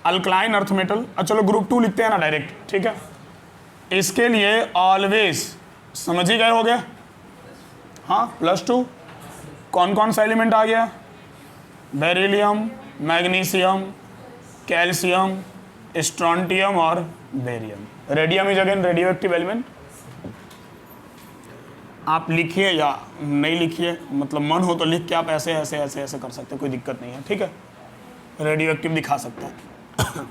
अल्कलाइन अर्थ मेटल। चलो ग्रुप 2 लिखते हैं ना डायरेक्ट। ठीक है, इसके लिए ऑलवेज समझ ही गए होगे, हाँ, +2। कौन कौन सा एलिमेंट आ गया? बेरिलियम, मैग्नीशियम, कैल्शियम, स्ट्रॉन्टियम और barium. Radium is again radio active element. आप लिखिए या नहीं लिखिए, मतलब मन हो तो लिख के आप ऐसे ऐसे ऐसे ऐसे कर सकते हैं, कोई दिक्कत नहीं है। ठीक है, रेडियो एक्टिव दिखा सकते हैं।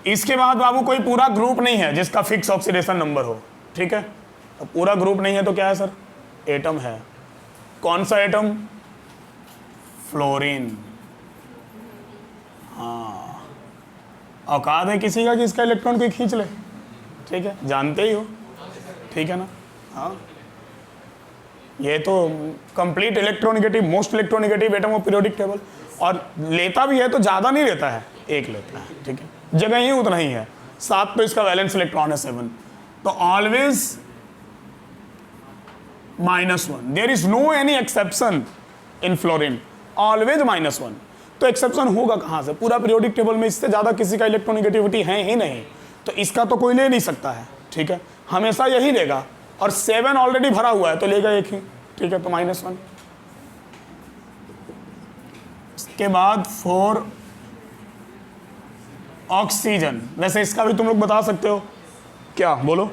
इसके बाद बाबू कोई पूरा ग्रुप नहीं है जिसका फिक्स ऑक्सीडेशन नंबर हो। ठीक है, तो पूरा ग्रुप नहीं है तो क्या है सर? एटम है। कौन सा एटम? फ्लोरीन। हाँ, औकात है किसी का कि इसका इलेक्ट्रॉन कोई खींच ले। ठीक है, जानते ही हो। ठीक है ना? हाँ, ये तो complete electronegative, most electronegative atom of periodic table, और लेता भी है तो ज़्यादा नहीं लेता है, 1 लेता है। ठीक है, जगह ही उतना ही है, 7 तो इसका वैलेंस इलेक्ट्रॉन है 7, तो always -1। There is no any exception in fluorine, always -1। तो एक्सेप्शन होगा कहाँ से? पूरा पीरियोडिक टेबल में इससे ज़्यादा किसी का इलेक्ट्रोनिगेटिविटी है ही नहीं, तो इसका तो कोई ले नहीं सकता है। ठीक है, हमेशा यही लेगा, और 7 ऑलरेडी भरा हुआ है तो लेगा 1 ही। ठीक है, तो -1। इसके बाद फॉर ऑक्सीजन, वैसे इसका भी तुम लोग बता सकते हो क्या? बोलो।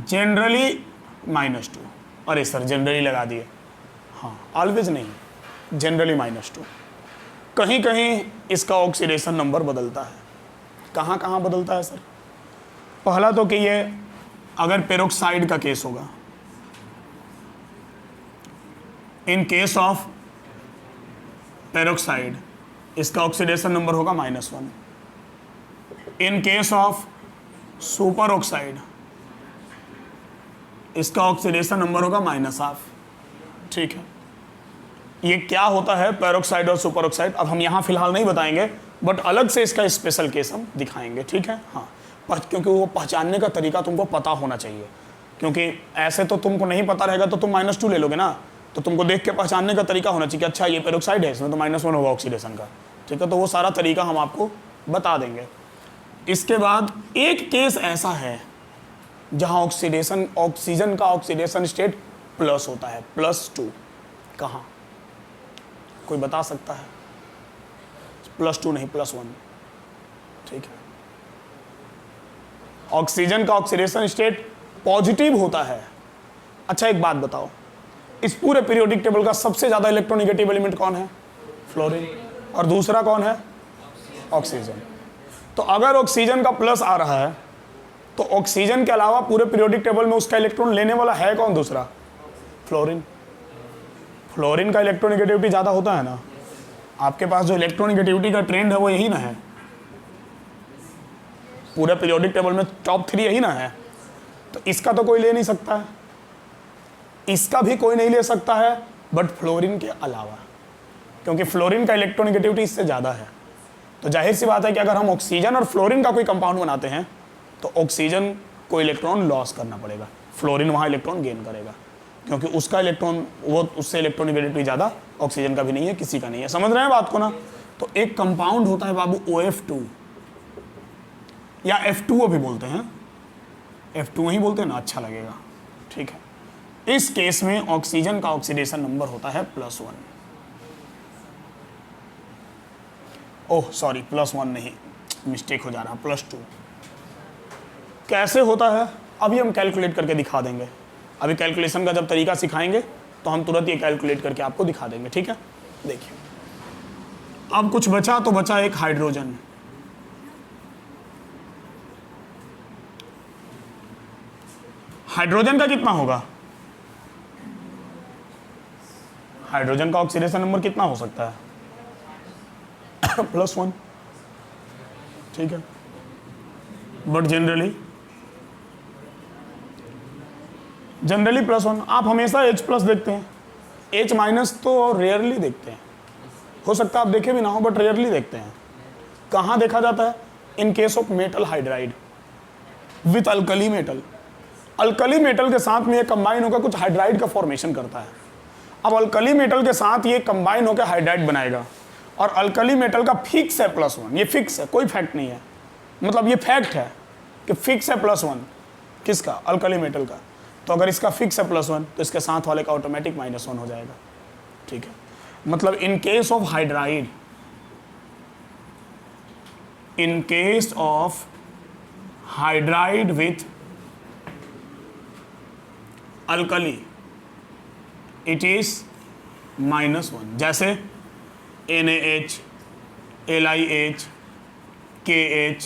जनरली -2। अरे सर जनरली लगा दिए। हाँ, ऑलवेज नहीं, जनरली -2। कहीं कहीं इसका ऑक्सीडेशन नंबर बदलता है। कहाँ कहाँ बदलता है सर? पहला तो कि ये अगर पेरोक्साइड का केस होगा, इन केस ऑफ पेरोक्साइड इसका ऑक्सीडेशन नंबर होगा -1। In case of super oxide इसका ऑक्सीडेशन नंबर होगा -1/2। ठीक है, ये क्या होता है पेरोक्साइड और सुपर ऑक्साइड, अब हम यहाँ फिलहाल नहीं बताएंगे, बट अलग से इसका स्पेशल केस हम दिखाएंगे। ठीक है, हाँ, क्योंकि वो पहचानने का तरीका तुमको पता होना चाहिए, क्योंकि ऐसे तो तुमको नहीं पता रहेगा तो तुम -2 ले लोगे ना, तो तुमको देख के पहचानने का तरीका होना चाहिए कि अच्छा ये पेरोक्साइड है, इसमें तो -1 होगा ऑक्सीडेशन का। ठीक है, तो वो सारा तरीका हम आपको बता देंगे। इसके बाद एक केस ऐसा है जहां ऑक्सीजन का ऑक्सीडेशन स्टेट प्लस होता है, +2। कहाँ? कोई बता सकता है? +2 नहीं, +1। ठीक है, ऑक्सीजन का ऑक्सीडेशन स्टेट पॉजिटिव होता है। अच्छा एक बात बताओ, इस पूरे पीरियोडिक टेबल का सबसे ज्यादा इलेक्ट्रोनिगेटिव एलिमेंट कौन है? फ्लोरीन। और दूसरा कौन है? ऑक्सीजन। तो अगर ऑक्सीजन का प्लस आ रहा है तो ऑक्सीजन के अलावा पूरे पीरियोडिक टेबल में उसका इलेक्ट्रॉन लेने वाला है कौन? दूसरा, फ्लोरीन। फ्लोरीन का इलेक्ट्रोनिगेटिविटी ज़्यादा होता है ना, आपके पास जो इलेक्ट्रोनिगेटिविटी का ट्रेंड है वो यही ना है, पूरे पीरियोडिक टेबल में टॉप 3 यही ना है, तो इसका तो कोई ले नहीं सकता है, इसका भी कोई नहीं ले सकता है, बट फ्लोरीन के अलावा, क्योंकि फ्लोरीन का इलेक्ट्रोनेगेटिविटी इससे ज़्यादा है। तो जाहिर सी बात है कि अगर हम ऑक्सीजन और फ्लोरीन का कोई कंपाउंड बनाते हैं तो ऑक्सीजन को इलेक्ट्रॉन लॉस करना पड़ेगा, फ्लोरीन वहाँ इलेक्ट्रॉन गेन करेगा, क्योंकि उसका इलेक्ट्रॉन वो उससे इलेक्ट्रोनेगेटिविटी ज़्यादा, ऑक्सीजन का भी नहीं है, किसी का नहीं है। समझ रहे हैं बात को ना? तो एक कंपाउंड होता है बाबू OF2 या F2O भी बोलते हैं, F2 ही बोलते हैं ना, अच्छा लगेगा, ठीक है। इस केस में ऑक्सीजन का ऑक्सीडेशन नंबर होता है +1। ओह सॉरी, +1 नहीं, मिस्टेक हो जा रहा, +2। कैसे होता है अभी हम कैलकुलेट करके दिखा देंगे। अभी कैलकुलेशन का जब तरीका सिखाएंगे तो हम तुरंत ये कैलकुलेट करके आपको दिखा देंगे, ठीक है। देखिए अब कुछ बचा, तो बचा एक हाइड्रोजन। हाइड्रोजन का कितना होगा? हाइड्रोजन का ऑक्सीडेशन नंबर कितना हो सकता है? +1, ठीक है। But generally +1। आप हमेशा H+ देखते हैं, H- तो रेयरली देखते हैं। हो सकता है आप देखे भी ना हो, बट रेयरली देखते हैं। कहाँ देखा जाता है? In case of metal hydride with alkali metal. Alkali metal के साथ में ये कंबाइन होकर कुछ हाइड्राइड का फॉर्मेशन करता है। अब अल्कली मेटल के साथ ये कंबाइन होकर हाइड्राइड बनाएगा, और अल्कली मेटल का फिक्स है +1। ये फिक्स है, कोई फैक्ट नहीं है, मतलब ये फैक्ट है कि फिक्स है +1। किसका? अल्कली मेटल का। तो अगर इसका फिक्स है +1 तो इसके साथ वाले का ऑटोमेटिक -1 हो जाएगा, ठीक है। मतलब in case of hydride, in case of hydride with alkali it is -1। जैसे NaH, LiH, KH,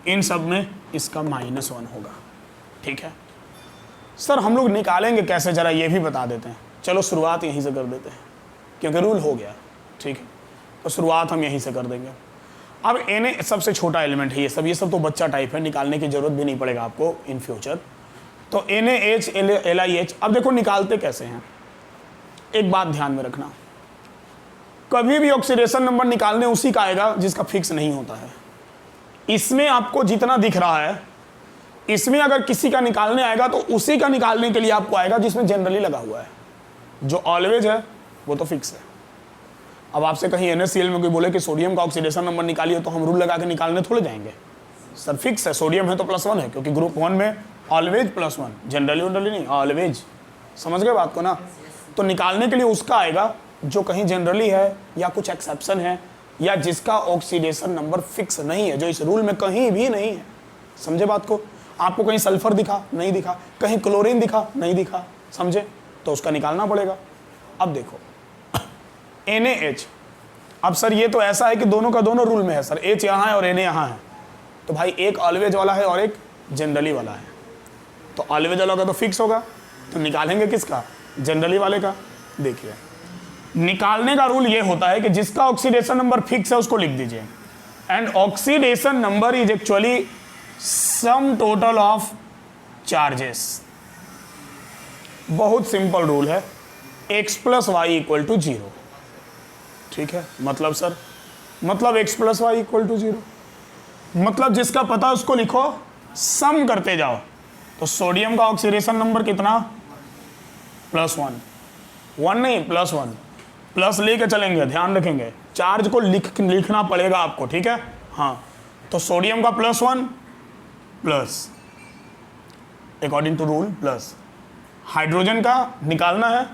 इन सब में इसका -1 होगा, ठीक है। सर हम लोग निकालेंगे कैसे, जरा ये भी बता देते हैं। चलो शुरुआत यहीं से कर देते हैं, क्योंकि रूल हो गया, ठीक है। तो शुरुआत हम यहीं से कर देंगे। अब Na सबसे छोटा एलिमेंट है, ये सब तो बच्चा टाइप है, निकालने की जरूरत भी नहीं पड़ेगा आपको इन फ्यूचर। तो NaH, LiH, अब देखो निकालते कैसे हैं। एक बात ध्यान में रखना, कभी भी ऑक्सीडेशन नंबर निकालने उसी का आएगा जिसका फिक्स नहीं होता है। इसमें आपको जितना दिख रहा है, इसमें अगर किसी का निकालने आएगा तो उसी का निकालने के लिए आपको आएगा जिसमें जनरली लगा हुआ है। जो ऑलवेज है वो तो फिक्स है। अब आपसे कहीं NaCl में कोई बोले कि सोडियम का ऑक्सीडेशन नंबर निकालिए, तो हम रूल लगा के निकालने थोड़े जाएंगे। सर फिक्स है, सोडियम है तो +1 है, क्योंकि ग्रुप 1 में ऑलवेज +1, जनरली नहीं, ऑलवेज। समझ गए बात को ना? तो निकालने के लिए उसका आएगा जो कहीं जनरली है, या कुछ एक्सेप्शन है, या जिसका ऑक्सीडेशन नंबर फिक्स नहीं है, जो इस रूल में कहीं भी नहीं है। समझे बात को? आपको कहीं सल्फर दिखा, नहीं दिखा, कहीं क्लोरीन दिखा, नहीं दिखा, समझे? तो उसका निकालना पड़ेगा। अब देखो NaH, अब सर ये तो ऐसा है कि दोनों का दोनों रूल में है सर, H यहाँ है और Na यहाँ है। तो भाई एक ऑलवेज वाला है और एक जनरली वाला है। तो ऑलवेज वाला का तो फिक्स होगा, तो निकालेंगे किसका? जनरली वाले का। देखिए निकालने का रूल ये होता है कि जिसका ऑक्सीडेशन नंबर फिक्स है उसको लिख दीजिए, and oxidation number is actually sum total of charges. बहुत सिंपल रूल है, x + y = 0, ठीक है। मतलब सर, मतलब x + y = 0, मतलब जिसका पता उसको लिखो, सम करते जाओ। तो सोडियम का ऑक्सीडेशन नंबर कितना? +1, 1 नहीं +1, प्लस लेके चलेंगे, ध्यान रखेंगे, चार्ज को लिखना पड़ेगा आपको, ठीक है। हाँ, तो सोडियम का +1 plus according to rule plus, hydrogen का निकालना है,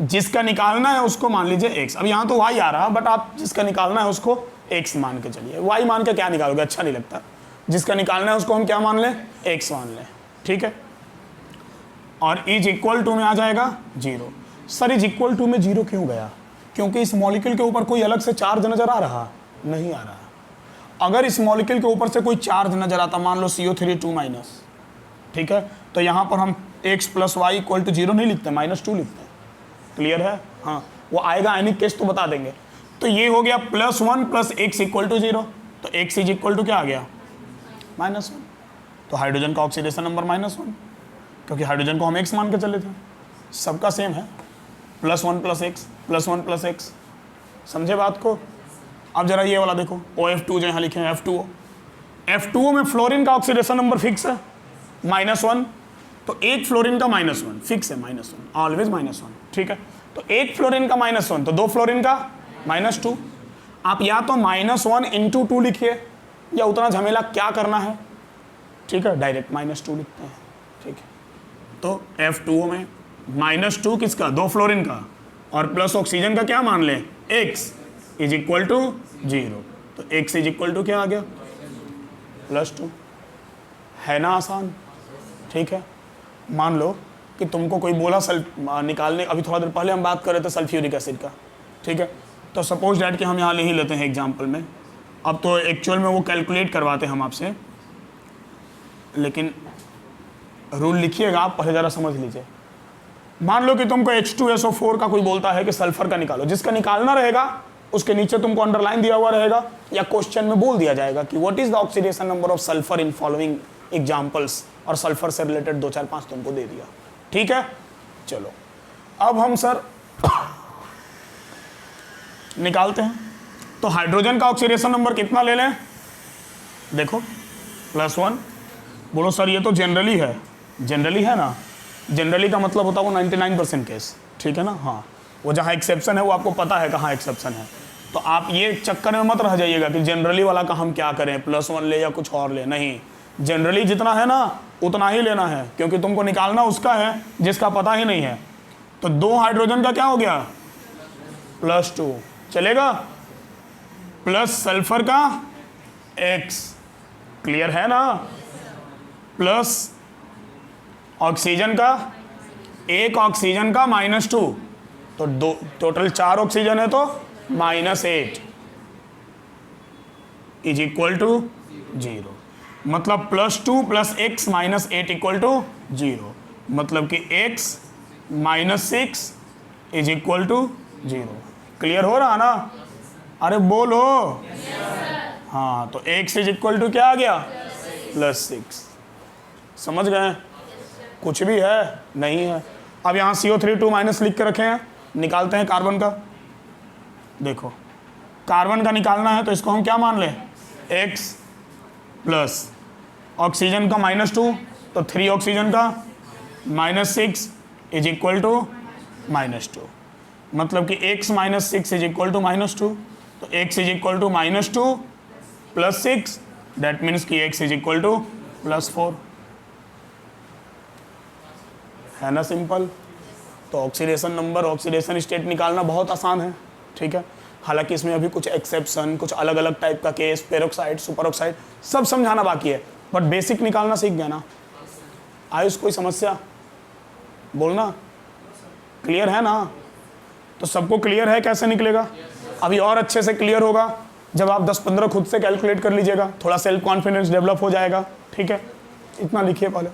जिसका निकालना है उसको मान लीजिए x। अब यहाँ तो y आ रहा, बट आप जिसका निकालना है उसको x मान के चलिए। y मान के क्या निकालोगे, अच्छा नहीं लगता। जिसका निकालना है उसको हम क्या मान लें? x मान लें, ठीक है। और इज इक्वल टू में आ जाएगा 0। सर इज इक्वल टू में 0 क्यों गया? क्योंकि इस मॉलिक्यूल के ऊपर कोई अलग से चार्ज नजर आ रहा नहीं आ रहा। अगर इस मॉलिक्यूल के ऊपर से कोई चार्ज नजर आता, मान लो CO3 2-, ठीक है, तो यहाँ पर हम x + y = 0 नहीं लिखते, -2 लिखते हैं। क्लियर है? हाँ, वो आएगा आयनिक केस तो बता देंगे। तो ये हो गया +1 + x = 0, तो x इज इक्वल टू क्या आ गया? -1। तो हाइड्रोजन का ऑक्सीडेशन नंबर -1, क्योंकि हाइड्रोजन को हम x मान के चले थे। सबका सेम है, +1 + x +1 + x, समझे बात को। अब जरा ये वाला देखो, OF2 जो यहाँ लिखे हैं F2O, F2O में फ्लोरीन का ऑक्सीडेशन नंबर फिक्स है -1, तो एक फ्लोरीन का -1 फिक्स है, -1 ऑलवेज -1, ठीक है। तो एक फ्लोरीन का -1 तो दो फ्लोरीन का -2। आप या तो -1 × 2 लिखिए, या उतना झमेला क्या करना है, ठीक है, डायरेक्ट -2 लिखते हैं, ठीक है। तो F2O में -2 किसका, दो फ्लोरीन का, और प्लस ऑक्सीजन का क्या मान लें, x = 0, तो x = क्या आ गया, +2, है ना आसान, ठीक है। मान लो कि तुमको कोई बोला निकालने, अभी थोड़ा देर पहले हम बात कर रहे थे सल्फ्यूरिक एसिड का, ठीक है। तो सपोज डैट कि हम यहाँ ले ही लेते हैं एग्जाम्पल में, अब तो एक्चुअल में वो कैलकुलेट करवाते हैं हम आपसे, लेकिन रूल लिखिएगा आप, पहले ज़रा समझ लीजिए। मान लो कि तुमको H2SO4 का कोई बोलता है कि सल्फर का निकालो, जिसका निकालना रहेगा उसके नीचे तुमको अंडरलाइन दिया हुआ रहेगा, या क्वेश्चन में बोल दिया जाएगा कि what is the oxidation number of sulphur in following examples, और सल्फर से रिलेटेड 2 4 5 तुमको दे दिया, ठीक है। चलो अब हम सर निकालते हैं। तो हाइड्रोजन का ऑक्सीडेशन नंबर कितना ले लें, देखो +1। बोलो सर ये तो जनरली है, जनरली है ना, जनरली का मतलब होता है वो 99% केस, ठीक है ना। हाँ, वो जहाँ एक्सेप्शन है वो आपको पता है कहाँ एक्सेप्शन है, तो आप ये चक्कर में मत रह जाइएगा कि जनरली वाला का हम क्या करें, +1 ले या कुछ और ले, नहीं, जनरली जितना है ना उतना ही लेना है, क्योंकि तुमको निकालना उसका है जिसका पता ही नहीं है। तो 2 हाइड्रोजन का क्या हो गया, +2 चलेगा, प्लस सल्फर का x, क्लियर है ना, प्लस ऑक्सीजन का, एक ऑक्सीजन का -2, तो दो टोटल 4 ऑक्सीजन है तो -8 = 0, मतलब +2 + x - 8 = 0, मतलब कि x - 6 = 0। क्लियर हो रहा ना, अरे बोलो, हाँ, तो x = क्या आ गया, +6, समझ गए। कुछ भी है नहीं है। अब यहाँ CO3 2- लिख के रखे हैं, निकालते हैं कार्बन का। देखो कार्बन का निकालना है तो इसको हम क्या मान लें, x प्लस ऑक्सीजन का -2, तो 3 ऑक्सीजन का -6 = -2, मतलब कि x - 6 = -2, तो x = -2 + 6, दैट मीन्स कि x = +4, है ना सिंपल। तो ऑक्सीडेशन नंबर, ऑक्सीडेशन स्टेट निकालना बहुत आसान है, ठीक है। हालांकि इसमें अभी कुछ एक्सेप्शन, कुछ अलग अलग टाइप का केस, पेरोक्साइड, सुपर ऑक्साइड, सब समझाना बाकी है, बट बेसिक निकालना सीख गया ना। आयुष कोई समस्या, बोलना, क्लियर है ना। तो सबको क्लियर है कैसे निकलेगा, अभी और अच्छे से क्लियर होगा जब आप 10-15 खुद से कैलकुलेट कर लीजिएगा, थोड़ा सेल्फ कॉन्फिडेंस डेवलप हो जाएगा, ठीक है। इतना लिखिए पहले।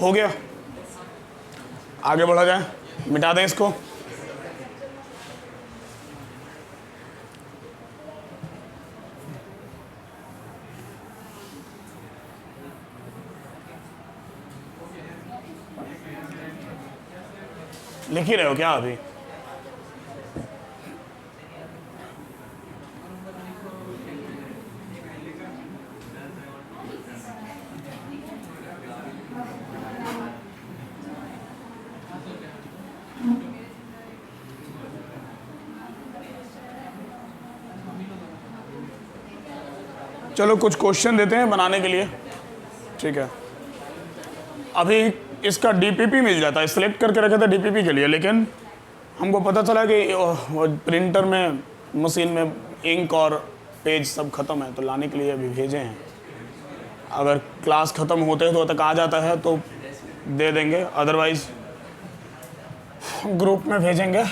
हो गया, आगे बढ़ा जाए, मिटा दें इसको। लिख ही रहे हो क्या अभी, चलो कुछ क्वेश्चन देते हैं बनाने के लिए, ठीक है। अभी इसका DPP मिल जाता है, सिलेक्ट करके रखे थे DPP के लिए, लेकिन हमको पता चला कि प्रिंटर में, मशीन में इंक और पेज सब ख़त्म है, तो लाने के लिए अभी भेजे हैं। अगर क्लास ख़त्म होते तो तक आ जाता है तो दे देंगे, अदरवाइज़ ग्रुप में भेजेंगे।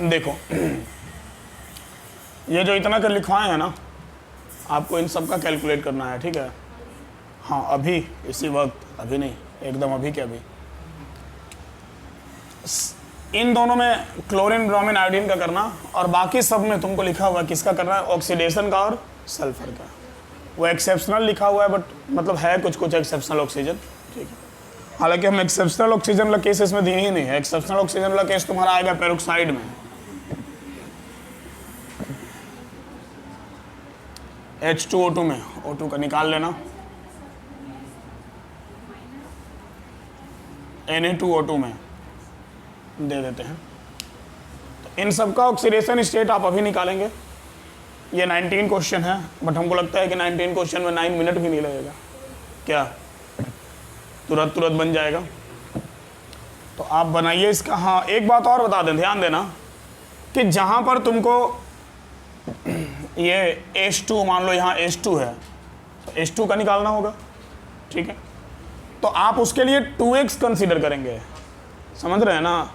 देखो ये जो इतना कर लिखवाए हैं ना, आपको इन सब का कैलकुलेट करना है, ठीक है। हाँ अभी इसी वक्त, अभी नहीं, एकदम अभी के अभी। इन दोनों में क्लोरीन, ब्रोमीन, आयोडीन का करना, और बाकी सब में तुमको लिखा हुआ है किसका करना है, ऑक्सीडेशन का और सल्फर का। वो एक्सेप्शनल लिखा हुआ है, बट मतलब है कुछ कुछ एक्सेप्शनल ऑक्सीजन, ठीक है। हालांकि हम एक्सेप्शनल ऑक्सीजन वाला केस इसमें दिए ही नहीं है। एक्सेप्शनल ऑक्सीजन वाला केस तुम्हारा आएगा पेरोक्साइड में। H2O2 में O2 का निकाल लेना, Na2O2 में दे देते हैं। तो इन सब का ऑक्सीडेशन स्टेट आप अभी निकालेंगे। ये 19 क्वेश्चन है, बट हमको लगता है कि 19 क्वेश्चन में 9 मिनट भी नहीं लगेगा, क्या तुरंत तुरंत बन जाएगा। तो आप बनाइए इसका। हाँ एक बात और बता दें, ध्यान देना कि जहाँ पर तुमको ये H2, मान लो यहाँ H2 है, तो H2 का निकालना होगा, ठीक है। तो आप उसके लिए 2x कंसीडर करेंगे, समझ रहे हैं ना।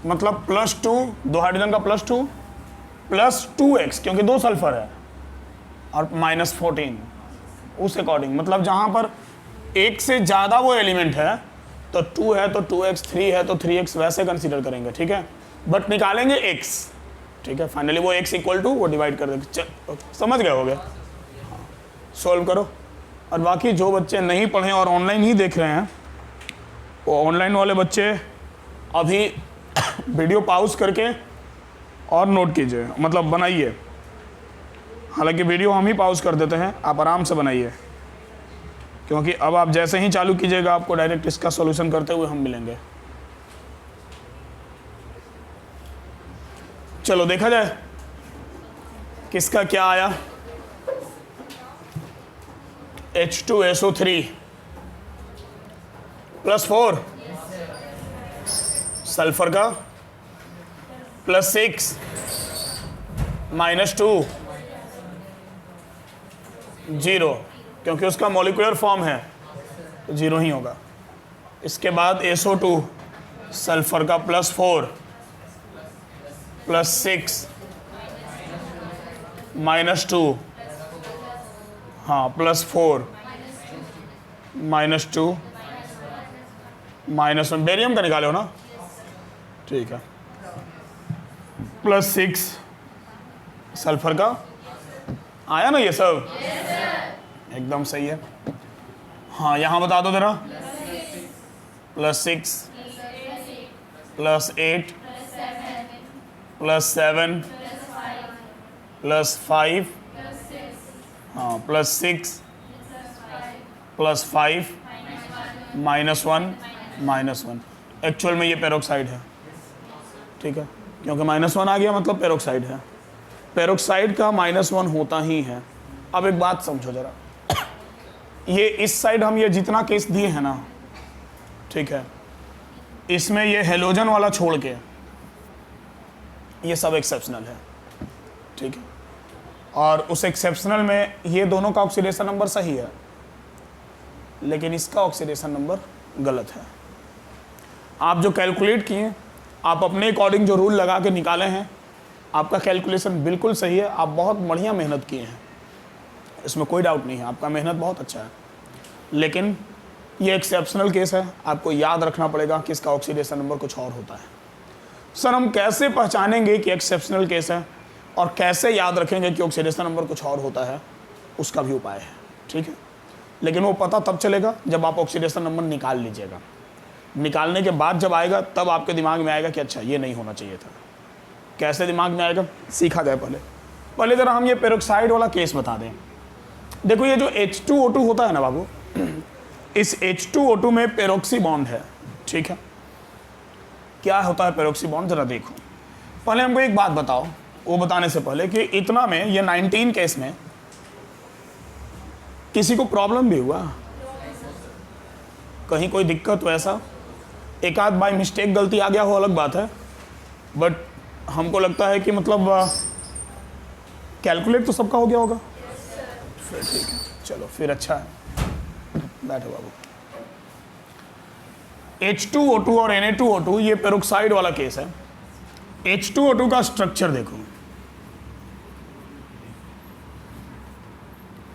मतलब +2, 2 हाइड्रोजन का +2 प्लस 2x, क्योंकि 2 सल्फर है, और -14 उस अकॉर्डिंग। मतलब जहाँ पर एक से ज़्यादा वो एलिमेंट है तो 2 है तो 2x, 3 है तो 3x, वैसे कंसीडर करेंगे, ठीक है। बट निकालेंगे x, ठीक है। फाइनली वो x इक्वल टू वो डिवाइड कर देंगे। समझ गए होगे, हाँ सॉल्व करो। और बाकी जो बच्चे नहीं पढ़े और ऑनलाइन ही देख रहे हैं, वो ऑनलाइन वाले बच्चे अभी वीडियो पॉज करके और नोट कीजिए, मतलब बनाइए। हालांकि वीडियो हम ही पॉज कर देते हैं, आप आराम से बनाइए, क्योंकि अब आप जैसे ही चालू कीजिएगा आपको डायरेक्ट इसका सॉल्यूशन करते हुए हम मिलेंगे। चलो देखा जाए किसका क्या आया। H2SO3 +4 सल्फर का +6 -2 0, क्योंकि उसका मॉलिक्यूलर फॉर्म है तो 0 ही होगा। इसके बाद SO2 सल्फर का +4 +6 -2, हाँ +4 -2 -1, बेरियम का निकाले हो ना, ठीक है। +6 सल्फर का आया ना ये सब, एकदम सही है। हाँ यहाँ बता दो जरा, +6 +8 +7 +5, हाँ +6 +5 -1 एक्चुअल में ये पेरोक्साइड है, ठीक है। क्योंकि -1 आ गया मतलब पेरोक्साइड है। पेरोक्साइड का -1 होता ही है। अब एक बात समझो जरा, ये इस साइड हम ये जितना केस दिए हैं ना, ठीक है, इसमें ये हेलोजन वाला छोड़ के ये सब एक्सेप्शनल है, ठीक है। और उस एक्सेप्शनल में ये दोनों का ऑक्सीडेशन नंबर सही है, लेकिन इसका ऑक्सीडेशन नंबर गलत है। आप जो कैलकुलेट किए, आप अपने अकॉर्डिंग जो रूल लगा के निकाले हैं, आपका कैलकुलेशन बिल्कुल सही है। आप बहुत बढ़िया मेहनत किए हैं, इसमें कोई डाउट नहीं है, आपका मेहनत बहुत अच्छा है। लेकिन ये एक्सेप्शनल केस है, आपको याद रखना पड़ेगा कि इसका ऑक्सीडेशन नंबर कुछ और होता है। सर हम कैसे पहचानेंगे कि एक्सेप्शनल केस है और कैसे याद रखेंगे कि ऑक्सीडेशन नंबर कुछ और होता है, उसका भी उपाय है, ठीक है। लेकिन वो पता तब चलेगा जब आप ऑक्सीडेशन नंबर निकाल लीजिएगा। निकालने के बाद जब आएगा तब आपके दिमाग में आएगा कि अच्छा ये नहीं होना चाहिए था। कैसे दिमाग में आएगा, सीखा जाए। पहले ज़रा हम ये पेरोक्साइड वाला केस बता दें। देखो ये जो H2O2 होता है ना बाबू, इस H2O2 में पेरोक्सी बॉन्ड है, ठीक है। क्या होता है पेरोक्सी बॉन्ड, ज़रा देखो। पहले हमको एक बात बताओ, वो बताने से पहले कि इतना में ये 19 केस में किसी को प्रॉब्लम भी हुआ, कहीं कोई दिक्कत वैसा, एक आध बाई मिस्टेक गलती आ गया हो अलग बात है, बट हमको लगता है कि मतलब कैलकुलेट तो सबका हो गया होगा। फिर ठीक है, चलो फिर अच्छा है, बैठो बाबू। H2O2 और Na2O2 ये पेरोक्साइड वाला केस है। H2O2 का स्ट्रक्चर देखो,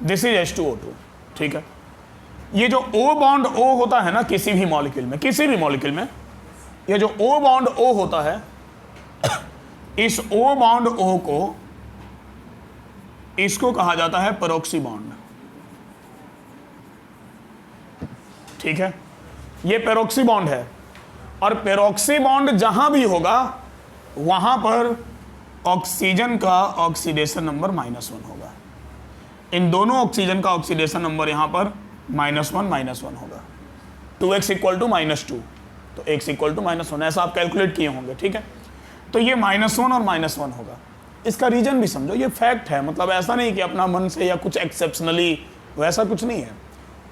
दिस इज H2O2, ठीक है। ये जो O बॉन्ड O होता है ना किसी भी मॉलिक्यूल में, किसी भी मॉलिक्यूल में, ये जो O बॉन्ड O होता है, इस O बॉन्ड O को, इसको कहा जाता है पेरोक्सी बॉन्ड, ठीक है। ये पेरोक्सी बॉन्ड है, और पेरोक्सी बॉन्ड जहां भी होगा वहां पर ऑक्सीजन का ऑक्सीडेशन नंबर -1 होगा। इन दोनों ऑक्सीजन का ऑक्सीडेशन नंबर यहां पर -1 होगा। 2x = -2, तो x = -1, ऐसा आप कैलकुलेट किए होंगे, ठीक है। तो ये -1 और -1 होगा। इसका रीजन भी समझो, ये फैक्ट है, मतलब ऐसा नहीं कि अपना मन से या कुछ एक्सेप्शनली, वैसा कुछ नहीं है।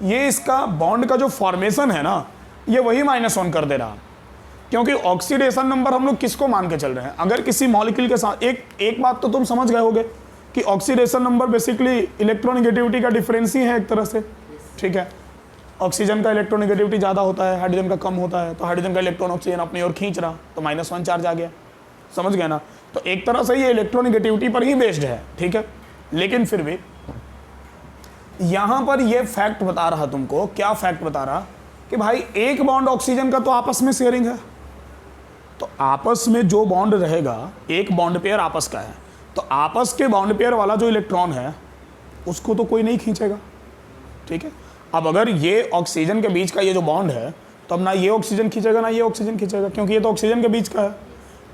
ये इसका बॉन्ड का जो फॉर्मेशन है ना, ये वही -1 कर दे रहा, क्योंकि ऑक्सीडेशन नंबर हम लोग किसको मान के चल रहे हैं, अगर किसी मॉलिक्यूल के साथ, एक बात तो तुम समझ गए होगे कि ऑक्सीडेशन नंबर बेसिकली इलेक्ट्रोनेगेटिविटी का डिफरेंस ही है एक तरह से, ठीक है। ऑक्सीजन का इलेक्ट्रोनेगेटिविटी ज़्यादा होता है, हाइड्रोजन का कम होता है, तो हाइड्रोजन का इलेक्ट्रॉन ऑक्सीजन अपनी ओर खींच रहा, तो -1 चार्ज आ गया, समझ गए ना। तो एक तरह से ये इलेक्ट्रोनेगेटिविटी पर ही बेस्ड है, ठीक है। लेकिन फिर भी यहां पर ये फैक्ट बता रहा तुमको, क्या फैक्ट बता रहा कि भाई एक बॉन्ड ऑक्सीजन का तो आपस में शेयरिंग है, तो आपस में जो बॉन्ड रहेगा, एक बॉन्ड पेयर आपस का है, तो आपस के बॉन्ड पेयर वाला जो इलेक्ट्रॉन है उसको तो कोई नहीं खींचेगा, ठीक है। अब अगर ये ऑक्सीजन के बीच का ये जो बॉन्ड है, तो अब ना ये ऑक्सीजन खींचेगा ना ये ऑक्सीजन खींचेगा, क्योंकि ये तो ऑक्सीजन के बीच का है।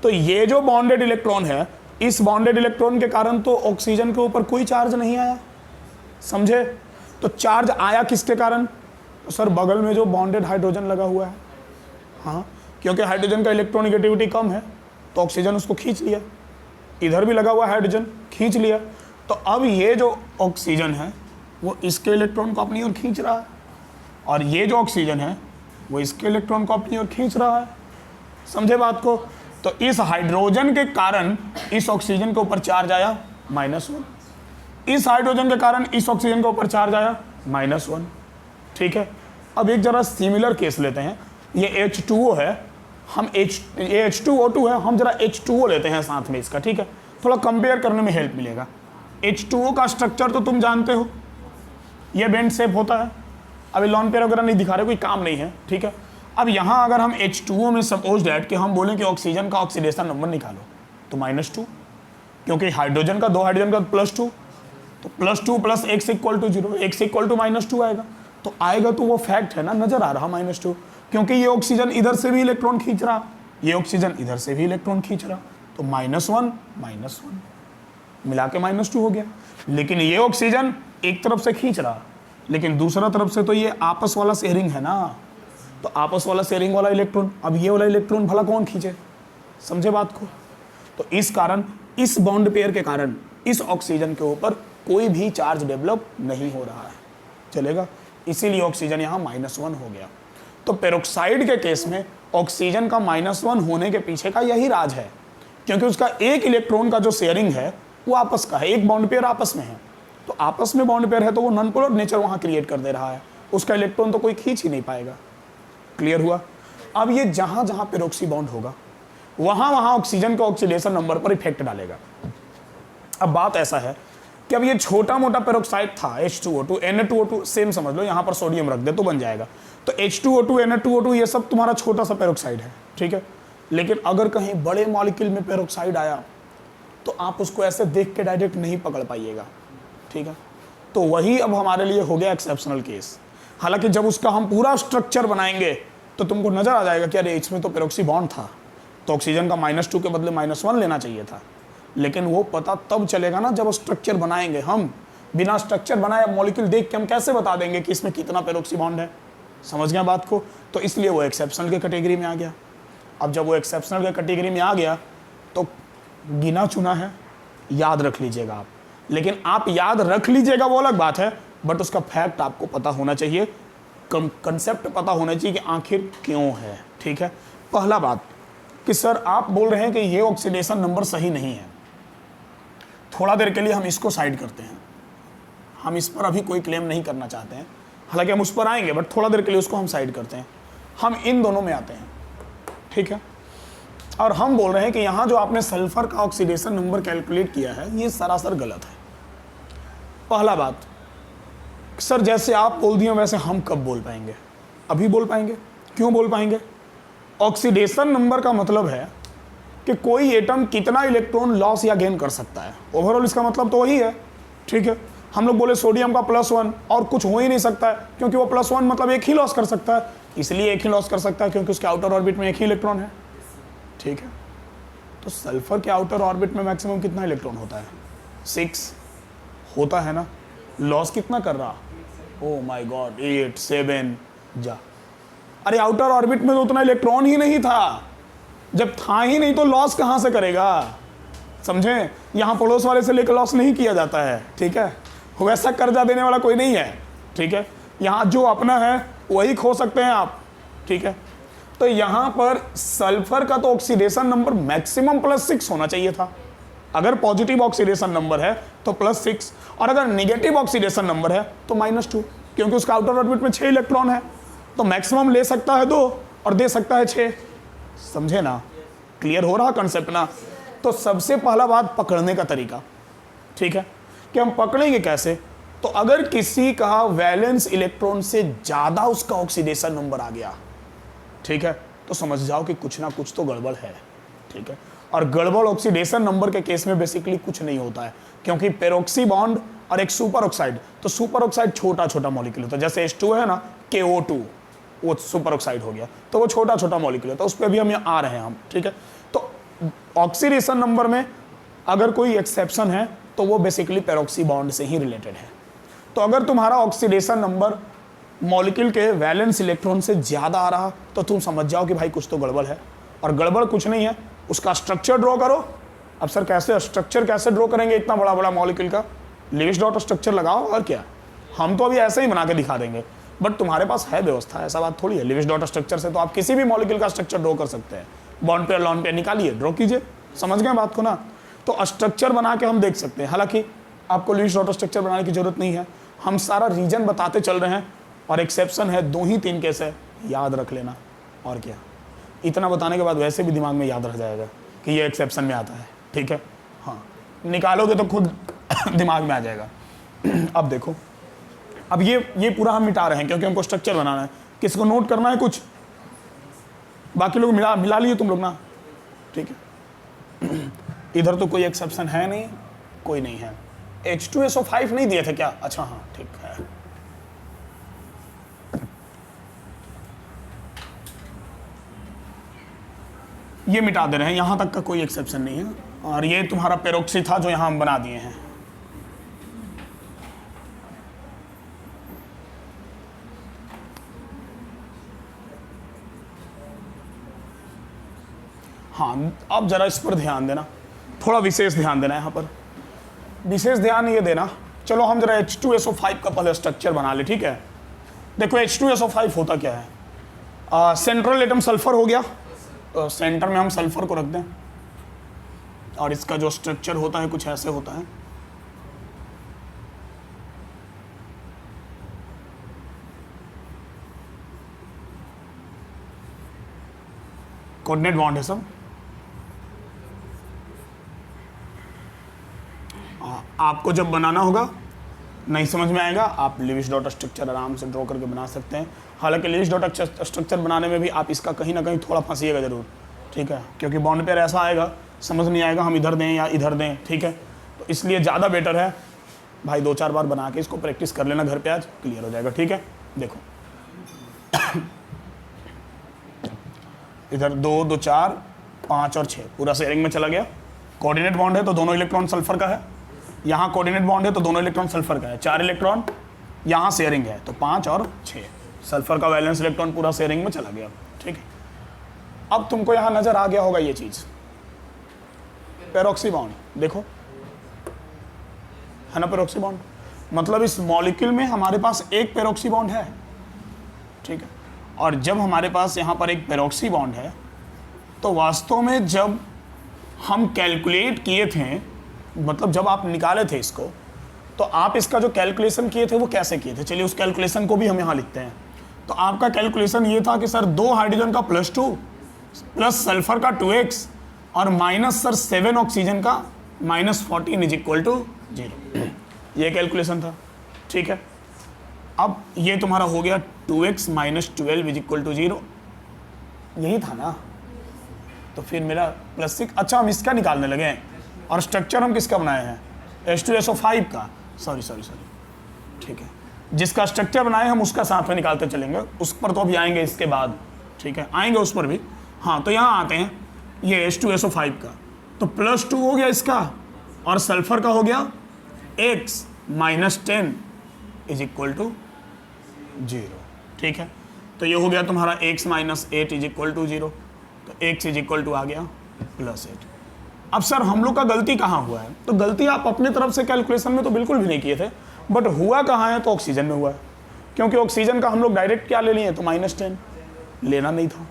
तो ये जो बॉन्डेड इलेक्ट्रॉन है, इस बॉन्डेड इलेक्ट्रॉन के कारण तो ऑक्सीजन के ऊपर कोई चार्ज नहीं आया, समझे। तो चार्ज आया किसके कारण, तो सर बगल में जो बॉन्डेड हाइड्रोजन लगा हुआ है, हाँ, क्योंकि हाइड्रोजन का इलेक्ट्रोनेगेटिविटी कम है, तो ऑक्सीजन उसको खींच लिया, इधर भी लगा हुआ हाइड्रोजन खींच लिया। तो अब ये जो ऑक्सीजन है वो इसके इलेक्ट्रॉन को अपनी ओर खींच रहा है, और ये जो ऑक्सीजन है वो इसके इलेक्ट्रॉन को अपनी ओर खींच रहा है, समझे बात को। तो इस हाइड्रोजन के कारण इस ऑक्सीजन के ऊपर चार्ज आया -1, इस हाइड्रोजन के कारण इस ऑक्सीजन के ऊपर चार्ज आया -1, ठीक है। अब एक जरा सिमिलर केस लेते हैं, ये H2O है, हम ये H2O2 है, हम जरा H2O लेते हैं साथ में इसका, ठीक है, थोड़ा कंपेयर करने में हेल्प मिलेगा। H2O का स्ट्रक्चर तो तुम जानते हो, ये बेंड शेप होता है। अभी लॉन पेयर वगैरह नहीं दिखा रहे, कोई काम नहीं है, ठीक है। अब यहाँ अगर हम H2O में सपोज डैट कि हम बोलें कि ऑक्सीजन का ऑक्सीडेशन नंबर निकालो, तो -2, क्योंकि हाइड्रोजन का, 2 हाइड्रोजन का +2, तो +2 + x = 0, x = -2 आएगा, तो आएगा तो वो फैक्ट है ना, नजर आ रहा -2, क्योंकि ये ऑक्सीजन इधर से भी इलेक्ट्रॉन खींच रहा, ये ऑक्सीजन इधर से भी इलेक्ट्रॉन खींच रहा, तो -1 मिला के -2 हो गया। लेकिन ये ऑक्सीजन एक तरफ से खींच रहा, लेकिन दूसरा तरफ से तो ये आपस वाला शेयरिंग है ना, तो आपस वाला शेयरिंग वाला इलेक्ट्रॉन, अब ये वाला इलेक्ट्रॉन भला कौन खींचे, समझे बात को। तो इस कारण, इस बॉन्ड पेयर के कारण इस ऑक्सीजन के ऊपर कोई भी चार्ज डेवलप नहीं हो रहा है, चलेगा, इसीलिए ऑक्सीजन यहाँ -1 हो गया। तो पेरोक्साइड के केस में ऑक्सीजन का -1 होने के पीछे का यही राज है, क्योंकि उसका एक इलेक्ट्रॉन का जो शेयरिंग है वो आपस का है, एक बॉन्ड पेयर आपस में है, तो आपस में बॉन्ड पेयर है तो वो नॉन पोलर नेचर वहाँ क्रिएट कर दे रहा है, उसका इलेक्ट्रॉन तो कोई खींच ही नहीं पाएगा। क्लियर हुआ। अब ये जहाँ जहाँ पेरोक्सी बॉन्ड होगा वहाँ वहाँ ऑक्सीजन का ऑक्सीडेशन नंबर पर इफेक्ट डालेगा। अब बात ऐसा है कि अब ये छोटा मोटा पेरोक्साइड था H2O2, Na2O2 सेम समझ लो, यहाँ पर सोडियम रख दे तो बन जाएगा, तो H2O2 Na2O2 ये सब तुम्हारा छोटा सा पेरोक्साइड है, ठीक है। लेकिन अगर कहीं बड़े मॉलिक्यूल में पेरोक्साइड आया तो आप उसको ऐसे देख के डायरेक्ट नहीं पकड़ पाइएगा, ठीक है। तो वही अब हमारे लिए हो गया एक्सेप्शनल केस। हालांकि जब उसका हम पूरा स्ट्रक्चर बनाएंगे तो तुमको नजर आ जाएगा कि अरे इसमें तो पेरोक्सी बॉन्ड था, तो ऑक्सीजन का -2 के बदले -1 लेना चाहिए था। लेकिन वो पता तब चलेगा ना जब स्ट्रक्चर बनाएंगे। हम बिना स्ट्रक्चर बनाए मॉलिक्यूल देख के हम कैसे बता देंगे कि इसमें कितना पेरोक्सी बॉन्ड है, समझ गया बात को। तो इसलिए वो एक्सेप्शनल के कैटेगरी में आ गया। अब जब वो एक्सेप्शनल के कैटेगरी में आ गया तो गिना चुना है, याद रख लीजिएगा आप। लेकिन आप याद रख लीजिएगा वो अलग बात है, बट उसका फैक्ट आपको पता होना चाहिए, कंसेप्ट पता होना चाहिए कि आखिर क्यों है, ठीक है। पहला बात कि सर आप बोल रहे हैं कि ये ऑक्सीडेशन नंबर सही नहीं है, थोड़ा देर के लिए हम इसको साइड करते हैं, हम इस पर अभी कोई क्लेम नहीं करना चाहते हैं, हालांकि हम उस पर आएंगे, बट थोड़ा देर के लिए उसको हम साइड करते हैं। हम इन दोनों में आते हैं, ठीक है। और हम बोल रहे हैं कि यहाँ जो आपने सल्फर का ऑक्सीडेशन नंबर कैलकुलेट किया है ये सरासर गलत है। पहला बात, सर जैसे आप बोल दिए वैसे हम कब बोल पाएंगे? अभी बोल पाएंगे। क्यों बोल पाएंगे? ऑक्सीडेशन नंबर का मतलब है कि कोई एटम कितना इलेक्ट्रॉन लॉस या गेन कर सकता है। ओवरऑल इसका मतलब तो वही है, ठीक है। हम लोग बोले सोडियम का +1 और कुछ हो ही नहीं सकता है, क्योंकि वो +1 मतलब एक ही लॉस कर सकता है, इसलिए एक ही लॉस कर सकता है क्योंकि उसके आउटर ऑर्बिट में एक ही इलेक्ट्रॉन है, ठीक है। तो सल्फर के आउटर ऑर्बिट में मैक्सिमम कितना इलेक्ट्रॉन होता है? 6 होता है ना। लॉस कितना कर रहा? ओ माय गॉड, 8 7 जा। अरे आउटर ऑर्बिट में तो उतना इलेक्ट्रॉन ही नहीं था। जब था ही नहीं तो लॉस कहां से करेगा? समझे? यहां पड़ोस वाले से लेकर लॉस नहीं किया जाता है, ठीक है। वैसा कर्जा देने वाला कोई नहीं है, ठीक है। यहां जो अपना है वही खो सकते हैं आप, ठीक है। तो यहां पर सल्फर का तो ऑक्सीडेशन नंबर मैक्सिमम +6 होना चाहिए था। अगर पॉजिटिव ऑक्सीडेशन नंबर है तो +6, और अगर नेगेटिव ऑक्सीडेशन नंबर है तो -2, क्योंकि उसका आउटर ऑर्बिट में 6 इलेक्ट्रॉन है। तो मैक्सिमम ले सकता है 2 और दे सकता है 6। समझे ना? क्लियर हो रहा कंसेप्ट ना? तो सबसे पहला बात पकड़ने का तरीका, ठीक है, कि हम पकड़ेंगे कैसे। तो अगर किसी का वैलेंस इलेक्ट्रॉन से ज़्यादा उसका ऑक्सीडेशन नंबर आ गया, ठीक है, तो समझ जाओ कि कुछ ना कुछ तो गड़बड़ है, ठीक है। और गड़बड़ ऑक्सीडेशन नंबर के केस में बेसिकली कुछ नहीं होता है, क्योंकि पेरोक्सी बॉन्ड और एक सुपर ऑक्साइड, तो सुपर ऑक्साइड छोटा छोटा मॉलिक्यूल होता है। जैसे H2 है ना, KO2, वो सुपर ऑक्साइड हो गया, तो वो छोटा छोटा मॉलिक्यूल होता है। उस पर भी हम यहाँ आ रहे हैं हम, ठीक है। तो ऑक्सीडेशन नंबर में अगर कोई एक्सेप्शन है तो वो बेसिकली पेरोक्सी बॉन्ड से ही रिलेटेड है। तो अगर तुम्हारा ऑक्सीडेशन नंबर मॉलिक्यूल के वैलेंस इलेक्ट्रॉन से ज़्यादा आ रहा तो तुम समझ जाओ कि भाई कुछ तो गड़बड़ है। और गड़बड़ कुछ नहीं है, उसका स्ट्रक्चर ड्रॉ करो। अब सर कैसे स्ट्रक्चर कैसे ड्रॉ करेंगे इतना बड़ा बड़ा मॉलिक्यूल का? लिविस डॉट स्ट्रक्चर लगाओ, और क्या। हम तो अभी ऐसे ही बना के दिखा देंगे, बट तुम्हारे पास है व्यवस्था, ऐसा बात थोड़ी है। लिविस डॉट स्ट्रक्चर से तो आप किसी भी मॉलिक्यूल का स्ट्रक्चर ड्रॉ कर सकते हैं। बॉन्ड पेयर लॉन पेयर निकालिए, ड्रॉ कीजिए। समझ गए बात को ना? तो स्ट्रक्चर बना के हम देख सकते हैं। हालांकि आपको लिविस डॉट स्ट्रक्चर बनाने की जरूरत नहीं है, हम सारा रीजन बताते चल रहे हैं। और एक्सेप्शन है 2 ही 3 केस है, याद रख लेना। और क्या, इतना बताने के बाद वैसे भी दिमाग में याद रह जाएगा कि ये एक्सेप्शन में आता है, ठीक है। हाँ, निकालोगे तो खुद दिमाग में आ जाएगा। अब देखो, अब ये पूरा हम मिटा रहे हैं क्योंकि हमको स्ट्रक्चर बनाना है। किसी को नोट करना है कुछ? बाकी लोग मिला लिए तुम लोग ना, ठीक है। इधर तो कोई एक्सेप्शन है नहीं, कोई नहीं है। H2SO5 नहीं दिए थे क्या? अच्छा हाँ, ठीक है। ये मिटा दे रहे हैं, यहां तक का कोई एक्सेप्शन नहीं है। और ये तुम्हारा पेरोक्सी था जो यहां हम बना दिए हैं। हाँ, अब जरा इस पर ध्यान देना, थोड़ा विशेष ध्यान देना। यहाँ पर विशेष ध्यान ये देना। चलो हम जरा H2SO5 का पहले स्ट्रक्चर बना ले, ठीक है। देखो H2SO5 होता क्या है? सेंट्रल एटम सल्फर हो गया, तो सेंटर में हम सल्फर को रख दें, और इसका जो स्ट्रक्चर होता है कुछ ऐसे होता है। कोऑर्डिनेट बॉन्ड है सब। आपको जब बनाना होगा, नहीं समझ में आएगा, आप लिविस डॉट स्ट्रक्चर आराम से ड्रॉ करके बना सकते हैं। हालांकि लिविस डॉट स्ट्रक्चर बनाने में भी आप इसका कहीं ना कहीं थोड़ा फंसिएगा जरूर, ठीक है, क्योंकि बॉन्ड पेयर ऐसा आएगा, समझ नहीं आएगा हम इधर दें या इधर दें, ठीक है। तो इसलिए ज़्यादा बेटर है भाई 2-4 बार बना के इसको प्रैक्टिस कर लेना घर पे, आज क्लियर हो जाएगा, ठीक है। देखो इधर 2 2 4 5 और 6 पूरा शेयरिंग में चला गया। कोऑर्डिनेट बॉन्ड है तो दोनों इलेक्ट्रॉन सल्फर का है, यहाँ कोऑर्डिनेट बॉन्ड है तो दोनों इलेक्ट्रॉन सल्फर का है। 4 इलेक्ट्रॉन यहाँ शेयरिंग है तो 5 और 6, सल्फर का वैलेंस इलेक्ट्रॉन पूरा शेयरिंग में चला गया, ठीक है। अब तुमको यहाँ नजर आ गया होगा ये चीज, पेरोक्सी बॉन्ड देखो है ना, पेरोक्सी बॉन्ड मतलब इस मॉलिक्यूल में हमारे पास एक पेरोक्सी बॉन्ड है, ठीक है। और जब हमारे पास यहाँ पर एक पेरोक्सी बॉन्ड है तो वास्तव में जब हम कैलकुलेट किए थे, मतलब जब आप निकाले थे इसको, तो आप इसका जो कैलकुलेशन किए थे वो कैसे किए थे, चलिए उस कैलकुलेशन को भी हम यहाँ लिखते हैं। तो आपका कैलकुलेशन ये था कि सर 2 हाइड्रोजन का +2 प्लस सल्फर का 2x और माइनस सर 7 ऑक्सीजन का -14 इज इक्वल टू 0। ये कैलकुलेशन था, ठीक है। अब ये तुम्हारा हो गया 2x minus 12 is equal to 0, यही था ना। तो फिर मेरा +6, अच्छा हम इसका निकालने लगे हैं, और स्ट्रक्चर हम किसका बनाए हैं, H2SO5 का, सॉरी, ठीक है। जिसका स्ट्रक्चर बनाए हम उसका साथ में निकालते चलेंगे, उस पर तो अभी आएंगे इसके बाद, ठीक है, आएंगे उस पर भी। हाँ, तो यहाँ आते हैं, ये H2SO5 का, तो +2 हो गया इसका, और सल्फर का हो गया x minus 10 is equal to 0, ठीक है। तो ये हो गया तुम्हारा x minus 8 is equal to 0, तो x इज इक्वल टू आ गया +8। अब सर हम लोग का गलती कहाँ हुआ है, तो गलती आप अपने तरफ से कैलकुलेशन में तो बिल्कुल भी नहीं किए थे, बट हुआ कहाँ है, तो ऑक्सीजन में हुआ है, क्योंकि ऑक्सीजन का हम लोग डायरेक्ट क्या ले लिए, तो -10 लेना नहीं था,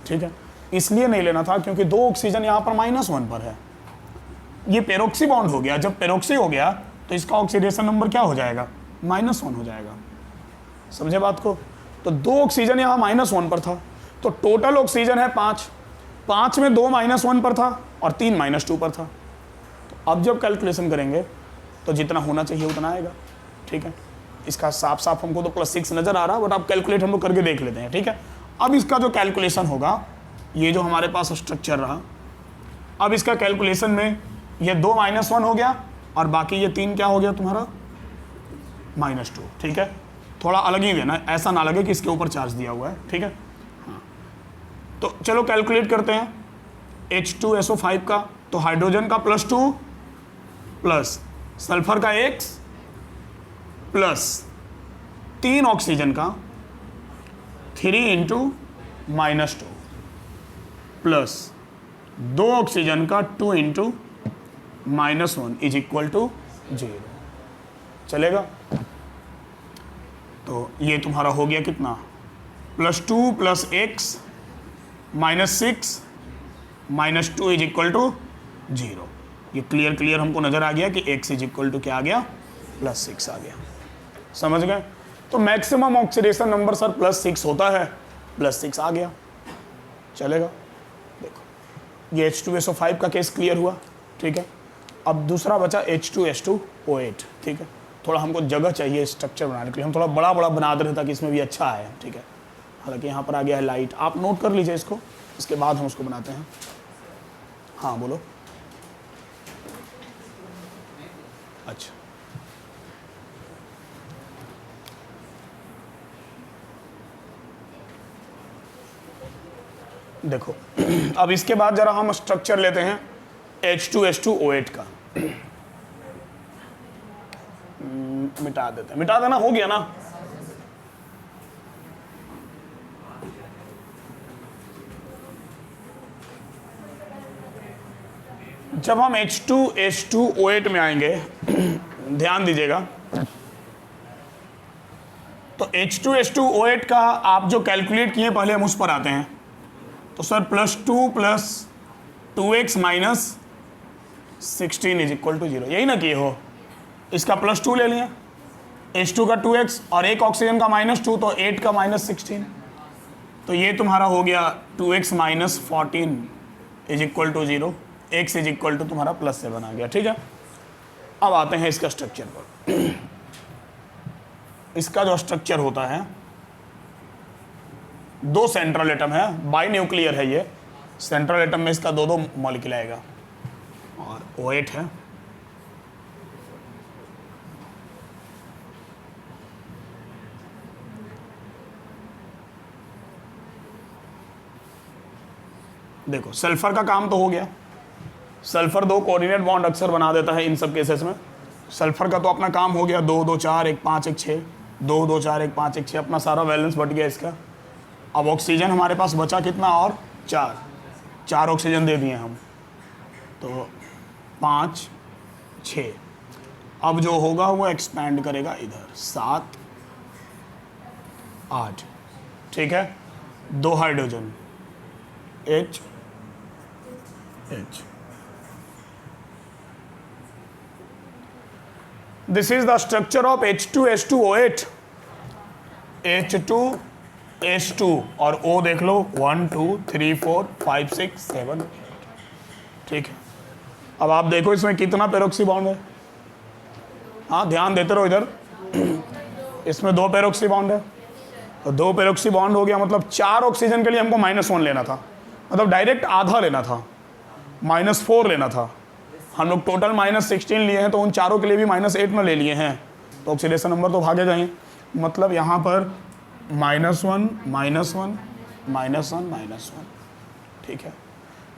ठीक है। इसलिए नहीं लेना था क्योंकि 2 ऑक्सीजन यहाँ पर -1 पर है, ये पेरोक्सी बॉन्ड हो गया। जब पेरोक्सी हो गया तो इसका ऑक्सीडेशन नंबर क्या हो जाएगा, -1 हो जाएगा, समझे बात को। तो 2 ऑक्सीजन यहाँ -1 पर था, तो टोटल ऑक्सीजन है 5 में 2 -1 पर था और 3 -2 पर था। तो अब जब कैलकुलेशन करेंगे तो जितना होना चाहिए उतना आएगा, ठीक है। इसका साफ साफ हमको तो +6 नज़र आ रहा है, बट आप कैलकुलेट हम लोग करके देख लेते हैं, ठीक है। अब इसका जो कैलकुलेशन होगा, ये जो हमारे पास स्ट्रक्चर रहा, अब इसका कैलकुलेशन में ये 2 -1 हो गया और बाकी ये 3 क्या हो गया तुम्हारा, -2, ठीक है। थोड़ा अलग ही देना, ऐसा ना लगे कि इसके ऊपर चार्ज दिया हुआ है, ठीक है। हाँ, तो चलो कैलकुलेट करते हैं H2SO5 का। तो हाइड्रोजन का +2 प्लस सल्फर का x प्लस 3 ऑक्सीजन का 3 × -2 प्लस 2 ऑक्सीजन का 2 × -1 इज इक्वल टू 0, चलेगा। तो ये तुम्हारा हो गया कितना, +2 plus x -6 -2 is equal to 0। ये क्लियर हमको नजर आ गया कि x इज इक्वल टू क्या आ गया, +6 आ गया, समझ गए। तो मैक्सिमम ऑक्सीडेशन नंबर सर +6 होता है, +6 आ गया, चलेगा। देखो ये H2SO5 का केस क्लियर हुआ, ठीक है। अब दूसरा बचा H2S2O8, ठीक है। थोड़ा हमको जगह चाहिए स्ट्रक्चर बनाने के लिए, हम थोड़ा बड़ा बना दे रहे ताकि इसमें भी अच्छा आए, ठीक है। हालांकि यहाँ पर आ गया है लाइट, आप नोट कर लीजिए इसको, इसके बाद हम उसको बनाते हैं। हाँ बोलो। अच्छा, देखो अब इसके बाद जरा हम स्ट्रक्चर लेते हैं H2S2O8 का। मिटा देते हैं, मिटा देना, हो गया ना। जब हम H2S2O8 में आएंगे ध्यान दीजिएगा, तो H2S2O8 का आप जो कैलकुलेट किए पहले हम उस पर आते हैं। तो sir +2 plus 2x minus 16 is equal to 0, यही ना किए हो। इसका +2 ले लिया, H2 का 2x और एक ऑक्सीजन का -2, तो 8 का -16, तो ये तुम्हारा हो गया 2x minus 14 is equal to 0, x is equal to तुम्हारा +7 आ गया, ठीक है। अब आते हैं इसका स्ट्रक्चर पर। इसका जो स्ट्रक्चर होता है, 2 सेंट्रल एटम है, बाई न्यूक्लियर है ये, सेंट्रल एटम में इसका 2 मॉलिक्यूल आएगा, और O8 है। देखो सल्फर का काम तो हो गया, सल्फर 2 कोऑर्डिनेट बॉन्ड अक्सर बना देता है इन सब केसेस में। सल्फर का तो अपना काम हो गया, 2 2 4 1 5 1 6, 2 2 4 1 5 1 6, अपना सारा बैलेंस बट गया इसका। अब ऑक्सीजन हमारे पास बचा कितना, और 4 ऑक्सीजन दे दिए हम, तो 5 6। अब जो होगा वो एक्सपैंड करेगा इधर, 7 8, ठीक है। 2 hydrogen H H। This is the structure of H2S2O8, H2 H2 और O देख लो 1 2 3 4 5 6 7 ठीक है। अब आप देखो इसमें कितना पेरोक्सी बॉन्ड है। हाँ ध्यान देते रहो इधर। इसमें 2 पेरोक्सी बॉन्ड है, तो 2 पेरोक्सी बॉन्ड हो गया, मतलब 4 ऑक्सीजन के लिए हमको -1 लेना था, मतलब डायरेक्ट आधा लेना था, -4 लेना था। हम लोग टोटल -16 लिए हैं, तो उन चारों के लिए भी -8 में ले लिए हैं, तो ऑक्सीडेशन नंबर तो भागे गए। मतलब यहाँ पर -1 -1 -1 ठीक है।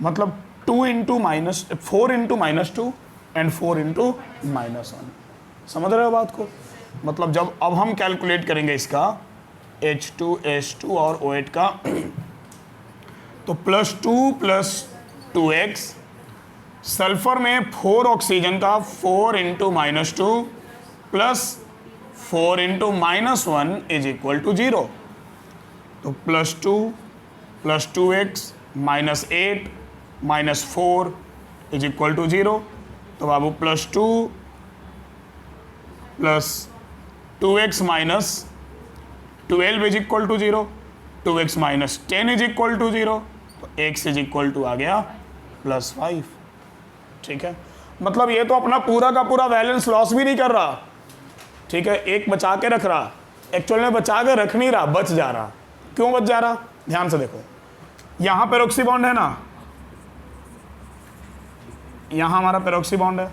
मतलब 2 इंटू -4 इंटू -2 एंड 4 इंटू -1। समझ रहे हो बात को? मतलब जब अब हम कैलकुलेट करेंगे इसका H2 H2 और O8 का, तो +2 + 2x, सल्फर में 4 ऑक्सीजन का 4 into -2 plus 4 into -1 is equal to 0। तो +2 + 2x -8 -4 इज इक्वल टू 0। तो बाबू +2 + 2x -12 is equal to 0, 2x -10 is equal to 0, तो x इज इक्वल टू आ गया +5। ठीक है। मतलब ये तो अपना पूरा का पूरा बैलेंस लॉस भी नहीं कर रहा, ठीक है, एक बचा के रख रहा, एक्चुअल में बचा के रख नहीं रहा, बच जा रहा। क्यों बच जा रहा? ध्यान से देखो, यहां पेरोक्सी बॉन्ड है ना, यहां हमारा पेरोक्सी बॉन्ड है,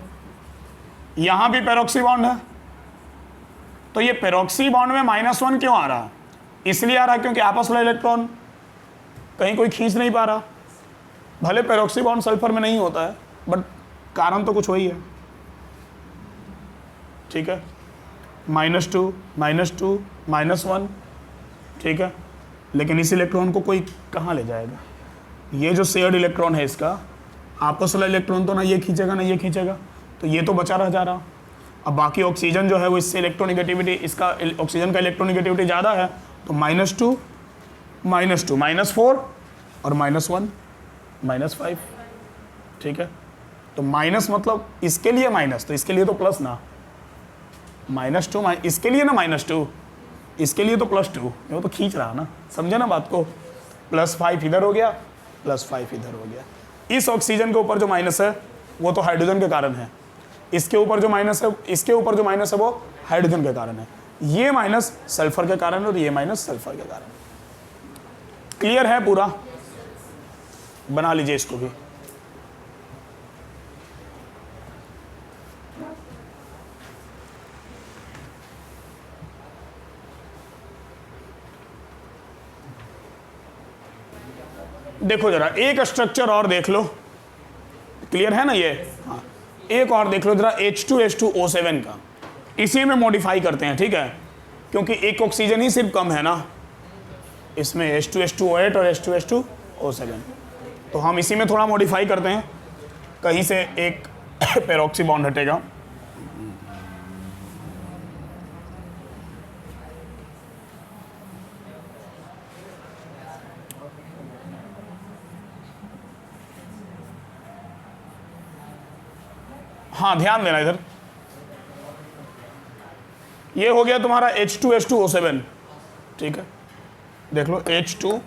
यहां भी पेरोक्सी बॉन्ड है, तो ये पेरोक्सी बॉन्ड में -1 क्यों आ रहा? इसलिए आ रहा क्योंकि आपस में इलेक्ट्रॉन कहीं कोई खींच नहीं पा रहा। भले पेरोक्सी बॉन्ड सल्फर में नहीं होता है, बट कारण तो कुछ वही है। ठीक है, -2 -2 -1 ठीक है, लेकिन इस इलेक्ट्रॉन को कोई कहाँ ले जाएगा? ये जो शेयर्ड इलेक्ट्रॉन है इसका, आपस वाला इलेक्ट्रॉन तो ना ये खींचेगा ना ये खींचेगा, तो ये तो बचा रह जा रहा। अब बाकी ऑक्सीजन जो है वो इससे इलेक्ट्रोनिगेटिविटी, इसका ऑक्सीजन का इलेक्ट्रोनिगेटिविटी ज़्यादा है, तो -2 -2 -4 और -1 -5 ठीक है। तो माइनस मतलब इसके लिए माइनस, तो इसके लिए तो प्लस ना, -2 इसके लिए ना -2, इसके लिए तो +2, वो तो खींच रहा ना, समझे ना बात को? +5 इधर हो गया, +5 इधर हो गया। इस ऑक्सीजन के ऊपर जो माइनस है वो तो हाइड्रोजन के कारण है, इसके ऊपर जो माइनस है, इसके ऊपर जो माइनस है वो हाइड्रोजन के कारण है, ये माइनस सल्फर के कारण और ये माइनस सल्फर के कारण। क्लियर है पूरा? बना लीजिए इसको भी। देखो जरा एक स्ट्रक्चर और देख लो, क्लियर है ना ये? हाँ, एक और देख लो जरा H2H2O7 का, इसी में मॉडिफाई करते हैं, ठीक है, क्योंकि एक ऑक्सीजन ही सिर्फ कम है ना इसमें, H2H2O8 और H2H2O7, तो हम इसी में थोड़ा मॉडिफाई करते हैं, कहीं से एक पेरोक्सी बॉन्ड हटेगा। हाँ ध्यान देना इधर, ये हो गया तुम्हारा H2H2O7 ठीक है। देख लो H2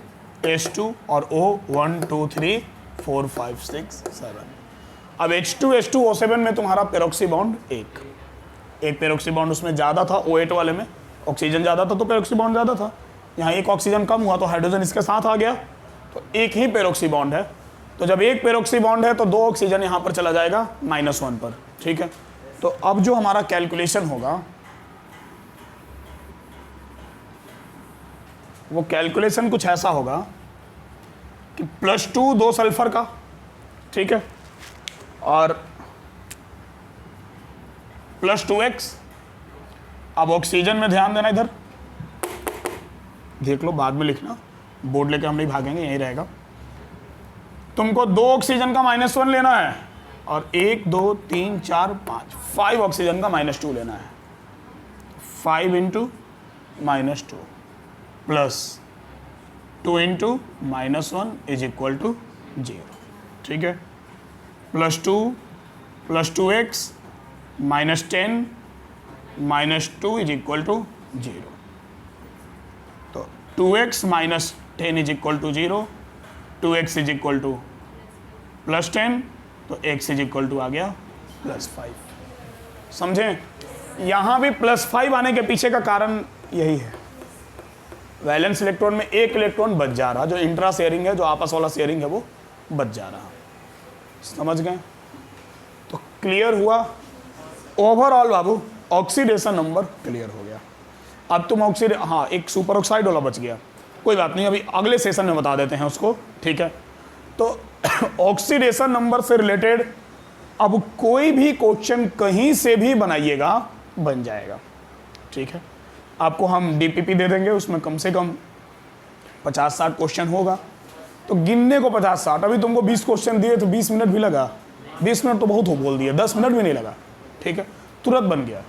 H2 और O 1 2 3 4 5 6 7। अब H2H2O7 में तुम्हारा पेरोक्सी बॉन्ड एक पेरोक्सी बॉन्ड उसमें ज़्यादा था, O8 वाले में ऑक्सीजन ज़्यादा था तो पेरोक्सी बॉन्ड ज़्यादा था, यहाँ एक ऑक्सीजन कम हुआ तो हाइड्रोजन इसके साथ आ गया, तो एक ही पेरोक्सी बॉन्ड है। तो जब एक पेरोक्सी बॉन्ड है तो 2 ऑक्सीजन यहाँ पर चला जाएगा -1 पर, ठीक है। तो अब जो हमारा कैलकुलेशन होगा वो कैलकुलेशन कुछ ऐसा होगा कि +2 2 सल्फर का, ठीक है, और +2x। अब ऑक्सीजन में ध्यान देना, इधर देख लो, बाद में लिखना, बोर्ड लेके हम नहीं भागेंगे, यही रहेगा। तुमको 2 ऑक्सीजन का -1 लेना है और 1 2 3 4 5 ऑक्सीजन का -2 लेना है। 5 into -2 plus 2 into -1 is equal to 0, ठीक है। +2 + 2x -10 -2 इज इक्वल टू 0। तो 2x minus 10 is equal to 0, 2x is equal to plus 10, तो x इज इक्वल टू आ गया +5। समझें? यहाँ भी +5 आने के पीछे का कारण यही है, वैलेंस इलेक्ट्रॉन में एक इलेक्ट्रॉन बच जा रहा, जो इंट्रा शेयरिंग है, जो आपस वाला शेयरिंग है, वो बच जा रहा। समझ गए? तो क्लियर हुआ ओवरऑल बाबू, ऑक्सीडेशन नंबर क्लियर हो गया। अब तुम हाँ, एक सुपर ऑक्साइड वाला बच गया, कोई बात नहीं, अभी अगले सेशन में बता देते हैं उसको, ठीक है। तो ऑक्सीडेशन नंबर से रिलेटेड अब कोई भी क्वेश्चन कहीं से भी बनाइएगा, बन जाएगा, ठीक है। आपको हम डीपीपी दे देंगे, उसमें कम से कम 50-60 क्वेश्चन होगा, तो गिनने को 50-60, अभी तुमको 20 क्वेश्चन दिए तो 20 मिनट भी लगा, 20 मिनट तो बहुत हो बोल दिया, 10 मिनट भी नहीं लगा, ठीक है, तुरंत बन गया।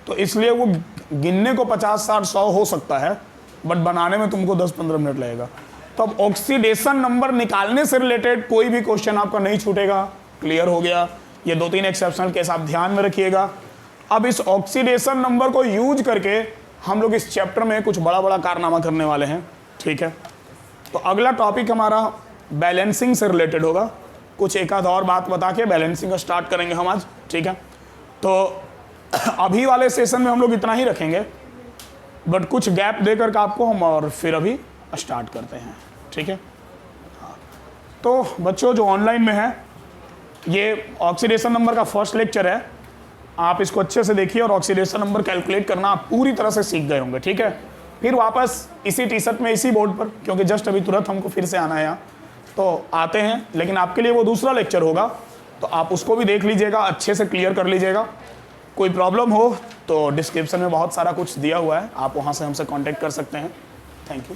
तो इसलिए वो गिनने को 50-60-100 हो सकता है, बट बनाने में तुमको 10-15 मिनट लगेगा। तो अब ऑक्सीडेशन नंबर निकालने से रिलेटेड कोई भी क्वेश्चन आपका नहीं छूटेगा। क्लियर हो गया? ये 2-3 एक्सेप्शनल केस आप ध्यान में रखिएगा। अब इस ऑक्सीडेशन नंबर को यूज करके हम लोग इस चैप्टर में कुछ बड़ा बड़ा कारनामा करने वाले हैं, ठीक है। तो अगला टॉपिक हमारा बैलेंसिंग से रिलेटेड होगा, कुछ एक आध और बात बता के बैलेंसिंग का स्टार्ट करेंगे हम आज, ठीक है। तो अभी वाले सेशन में हम लोग इतना ही रखेंगे, बट कुछ गैप देकर के आपको हम और फिर अभी स्टार्ट करते हैं, ठीक है। हाँ, तो बच्चों जो ऑनलाइन में है, ये ऑक्सीडेशन नंबर का फर्स्ट लेक्चर है, आप इसको अच्छे से देखिए और ऑक्सीडेशन नंबर कैलकुलेट करना आप पूरी तरह से सीख गए होंगे, ठीक है। फिर वापस इसी टी शर्ट में, इसी बोर्ड पर, क्योंकि जस्ट अभी तुरंत हमको फिर से आना है यहाँ, तो आते हैं, लेकिन आपके लिए वो दूसरा लेक्चर होगा, तो आप उसको भी देख लीजिएगा, अच्छे से क्लियर कर लीजिएगा। कोई प्रॉब्लम हो तो डिस्क्रिप्शन में बहुत सारा कुछ दिया हुआ है, आप वहाँ से हमसे कांटेक्ट कर सकते हैं। Thank you.